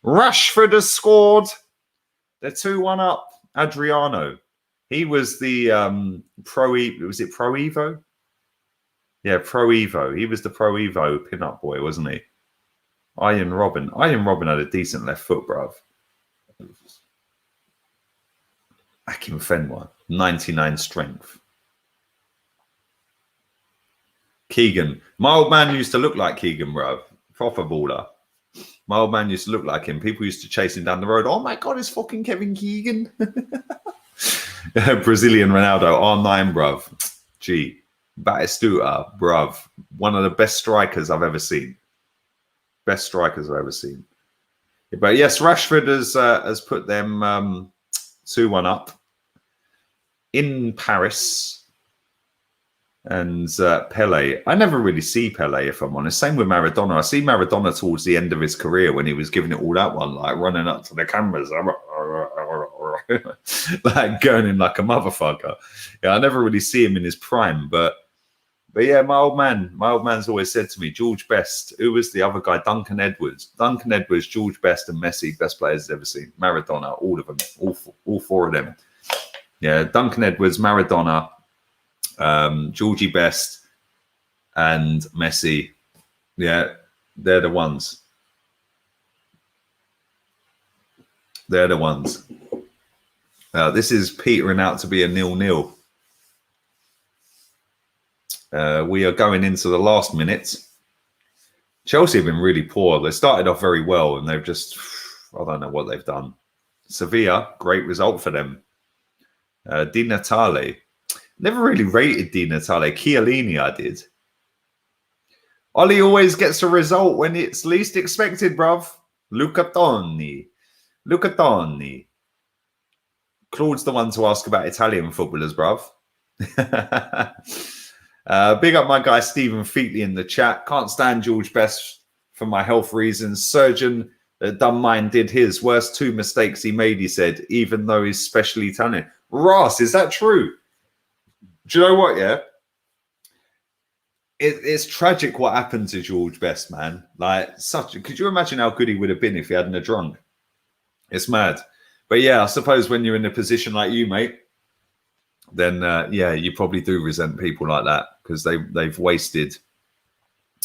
Rashford has scored. They're 2-1 up. Adriano. He was the was it Pro Evo? Yeah, Pro Evo. He was the Pro Evo pin-up boy, wasn't he? Ian Robin. Ian Robin had a decent left foot, bruv. Akim Fenwa, 99 strength. Keegan. My old man used to look like Keegan, bruv. Proper baller. My old man used to look like him. People used to chase him down the road. Oh my God, it's fucking Kevin Keegan. Brazilian Ronaldo, R9, bruv. Gee. Batistuta, bruv. One of the best strikers I've ever seen. Best strikers I've ever seen. But yes, Rashford has put them 2-1 up in Paris. And Pele. I never really see Pele, if I'm honest. Same with Maradona. I see Maradona towards the end of his career when he was giving it all that one, like running up to the cameras, like gurning like a motherfucker. Yeah, I never really see him in his prime, but yeah, my old man's always said to me, George Best, who was the other guy? Duncan Edwards, George Best and Messi, best players I've ever seen. Maradona, all of them, all four of them. Yeah, Duncan Edwards, Maradona, Georgie Best and Messi. Yeah, they're the ones. They're the ones. This is petering out to be a 0-0. We are going into the last minute. Chelsea have been really poor. They started off very well and they've just, I don't know what they've done. Sevilla, great result for them. Di Natale. Never really rated Di Natale. Chiellini, I did. Ollie always gets a result when it's least expected, bruv. Luca Toni. Claude's the one to ask about Italian footballers, bruv. Big up my guy Stephen Featley in the chat. Can't stand George Best for my health reasons. Surgeon Dumb Mind did his. Worst 2 mistakes he made, he said, even though he's specially talented. Ross, is that true? Do you know what? Yeah, it's tragic what happened to George Best, man. Like, could you imagine how good he would have been if he hadn't have drunk? It's mad. But yeah, I suppose when you're in a position like you, mate, then yeah, you probably do resent people like that because they've wasted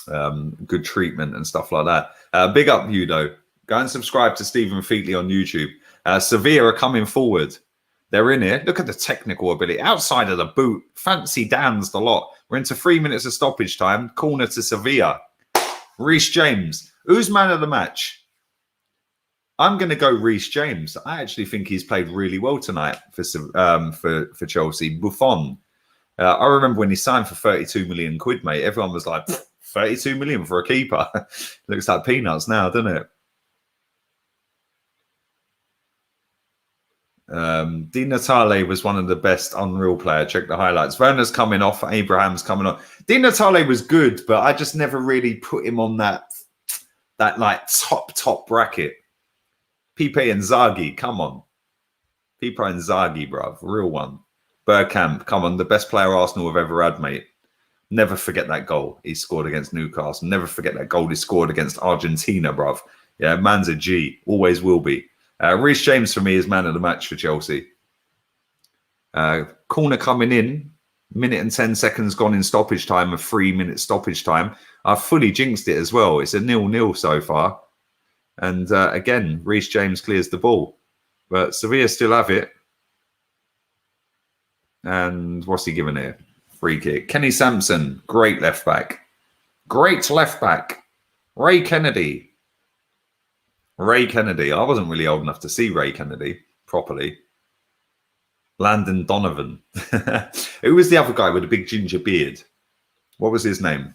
good treatment and stuff like that. Big up you though. Go and subscribe to Stephen Featley on YouTube. Sevilla are coming forward. They're in here. Look at the technical ability. Outside of the boot. Fancy Dan's the lot. We're into 3 minutes of stoppage time. Corner to Sevilla. Reece James. Who's man of the match? I'm going to go Reece James. I actually think he's played really well tonight for Chelsea. Buffon. I remember when he signed for 32 million quid, mate. Everyone was like, 32 million for a keeper. Looks like peanuts now, doesn't it? Di Natale was one of the best Unreal player. Check the highlights. Werner's coming off. Abraham's coming on. Di Natale was good, but I just never really put him on that like top bracket. Pipe Inzaghi, come on. Pipe Inzaghi, bruv. Real one. Bergkamp, come on. The best player Arsenal have ever had, mate. Never forget that goal he scored against Newcastle. Never forget that goal he scored against Argentina, bruv. Yeah, man's a G. Always will be. Reece James for me is man of the match for Chelsea. Corner coming in. Minute and 10 seconds gone in stoppage time. A 3 minute stoppage time. I've fully jinxed it as well. It's a 0-0 so far. And again, Reece James clears the ball. But Sevilla still have it. And what's he given here? Free kick. Kenny Sampson, great left back. Great left back. Ray Kennedy. Ray Kennedy. I wasn't really old enough to see Ray Kennedy properly. Landon Donovan. Who was the other guy with a big ginger beard? What was his name?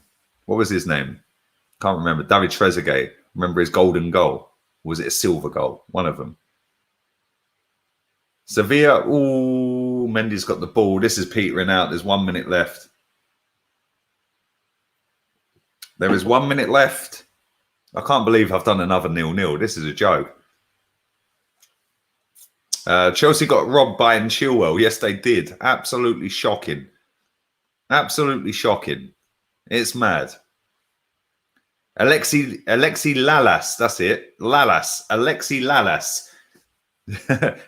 Can't remember. David Trezeguet. Remember his golden goal? Or was it a silver goal? One of them. Sevilla. Ooh, Mendy's got the ball. This is petering out. There's 1 minute left. There is 1 minute left. I can't believe I've done another 0-0. This is a joke. Chelsea got robbed by Chilwell. Yes, they did. Absolutely shocking. Absolutely shocking. It's mad. Alexi Lalas. That's it. Alexi Lalas.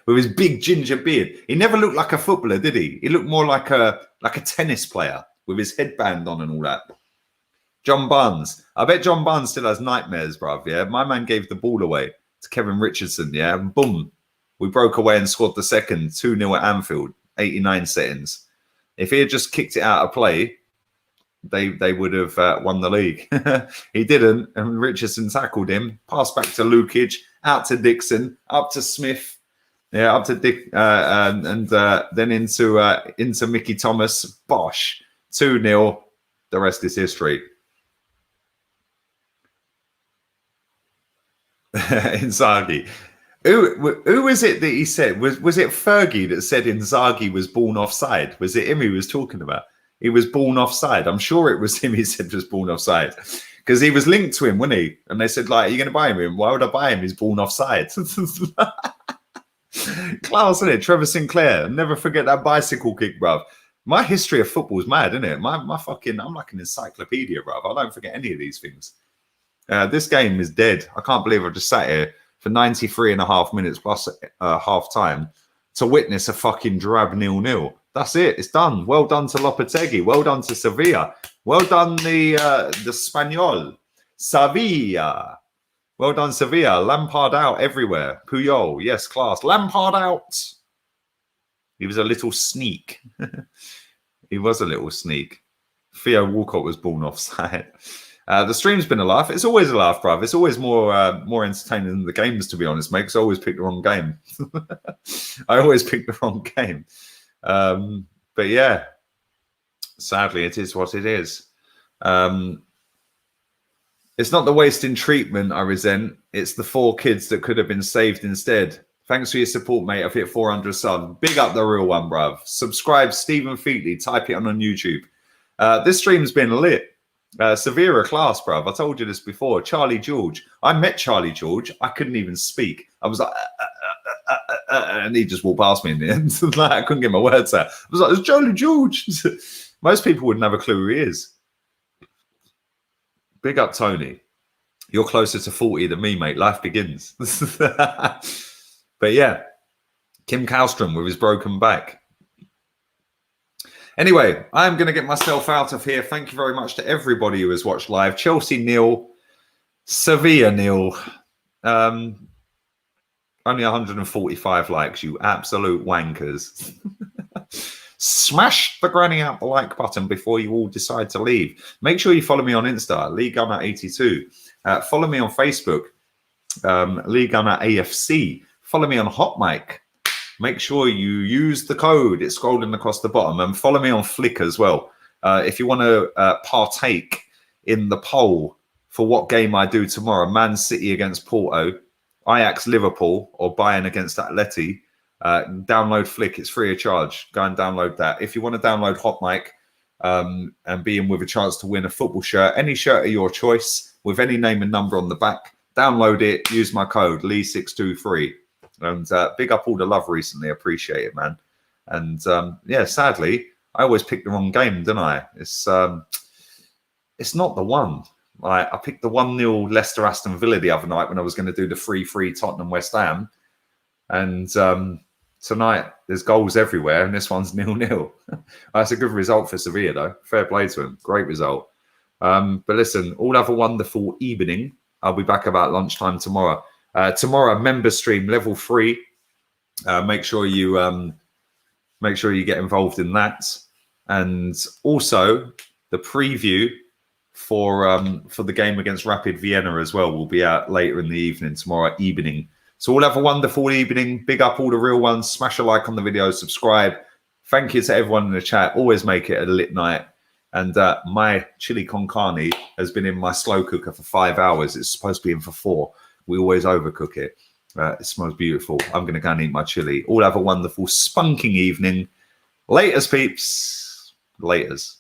With his big ginger beard. He never looked like a footballer, did he? He looked more like a tennis player with his headband on and all that. John Barnes. I bet John Barnes still has nightmares, bruv. Yeah, my man gave the ball away to Kevin Richardson. Yeah, and boom, we broke away and scored the second 2-0 at Anfield. 89 seconds. If he had just kicked it out of play, they would have won the league. He didn't, and Richardson tackled him. Passed back to Lukic, out to Dixon, up to Smith. Yeah, up to Dick, and then into Mickey Thomas. Bosh, 2-0. The rest is history. Inzaghi. Who was it that he said? Was it Fergie that said Inzaghi was born offside? Was it him he was talking about? He was born offside. I'm sure it was him he said was born offside. Because he was linked to him, wasn't he? And they said, like, are you going to buy him? Why would I buy him? He's born offside. Class, isn't it? Trevor Sinclair. Never forget that bicycle kick, bruv. My history of football is mad, isn't it? My fucking, I'm like an encyclopedia, bruv. I don't forget any of these things. This game is dead. I can't believe I've just sat here for 93.5 minutes plus half time to witness a fucking drab 0-0. That's it. It's done. Well done to Lopetegui. Well done to Sevilla. Well done the Spaniol. Sevilla. Well done, Sevilla. Lampard out everywhere. Puyol. Yes, class. Lampard out. He was a little sneak. He was a little sneak. Theo Walcott was born offside. The stream's been a laugh. It's always a laugh, bruv. It's always more entertaining than the games, to be honest, mate, because I always pick the wrong game. I always pick the wrong game. But yeah, sadly, it is what it is. It's not the wasting treatment I resent. It's the 4 kids that could have been saved instead. Thanks for your support, mate. I've hit 400 subs. Big up the real one, bruv. Subscribe, Stephen Featley. Type it on YouTube. This stream's been lit. Sevilla class, bruv. I told you this before. Charlie George. I met Charlie George. I couldn't even speak. I was like, and he just walked past me in the end. Like, I couldn't get my words out. I was like, it's Jolly George. Most people wouldn't have a clue who he is. Big up, Tony. You're closer to 40 than me, mate. Life begins. But yeah, Kim Kallstrom with his broken back. Anyway, I'm going to get myself out of here. Thank you very much to everybody who has watched live. Chelsea 0, Sevilla 0. Only 145 likes, you absolute wankers. Smash the granny out the like button before you all decide to leave. Make sure you follow me on Insta, Lee Gunner 82. Follow me on Facebook, Lee Gunner AFC. Follow me on HOTMIC. Make sure you use the code. It's scrolling across the bottom. And follow me on Flick as well. If you want to partake in the poll for what game I do tomorrow, Man City against Porto, Ajax Liverpool, or Bayern against Atleti, download Flick. It's free of charge. Go and download that. If you want to download HOTMIC and be in with a chance to win a football shirt, any shirt of your choice with any name and number on the back, download it. Use my code Lee623. And big up all the love recently. Appreciate it, man. And yeah, sadly, I always pick the wrong game, don't I? It's not the one. I picked the 1-0 Leicester Aston Villa the other night when I was going to do the 3-3 Tottenham West Ham. And tonight there's goals everywhere, and this one's 0-0. That's a good result for Sevilla, though. Fair play to him. Great result. But listen, all have a wonderful evening. I'll be back about lunchtime tomorrow. Tomorrow, member stream level 3. Make sure you get involved in that, and also the preview for the game against Rapid Vienna as well will be out later in the evening tomorrow evening. So all have a wonderful evening. Big up all the real ones. Smash a like on the video. Subscribe. Thank you to everyone in the chat. Always make it a lit night. And my chili con carne has been in my slow cooker for 5 hours. It's supposed to be in for 4. We always overcook it. It smells beautiful. I'm going to go and eat my chili. All have a wonderful spunking evening. Laters, peeps. Laters.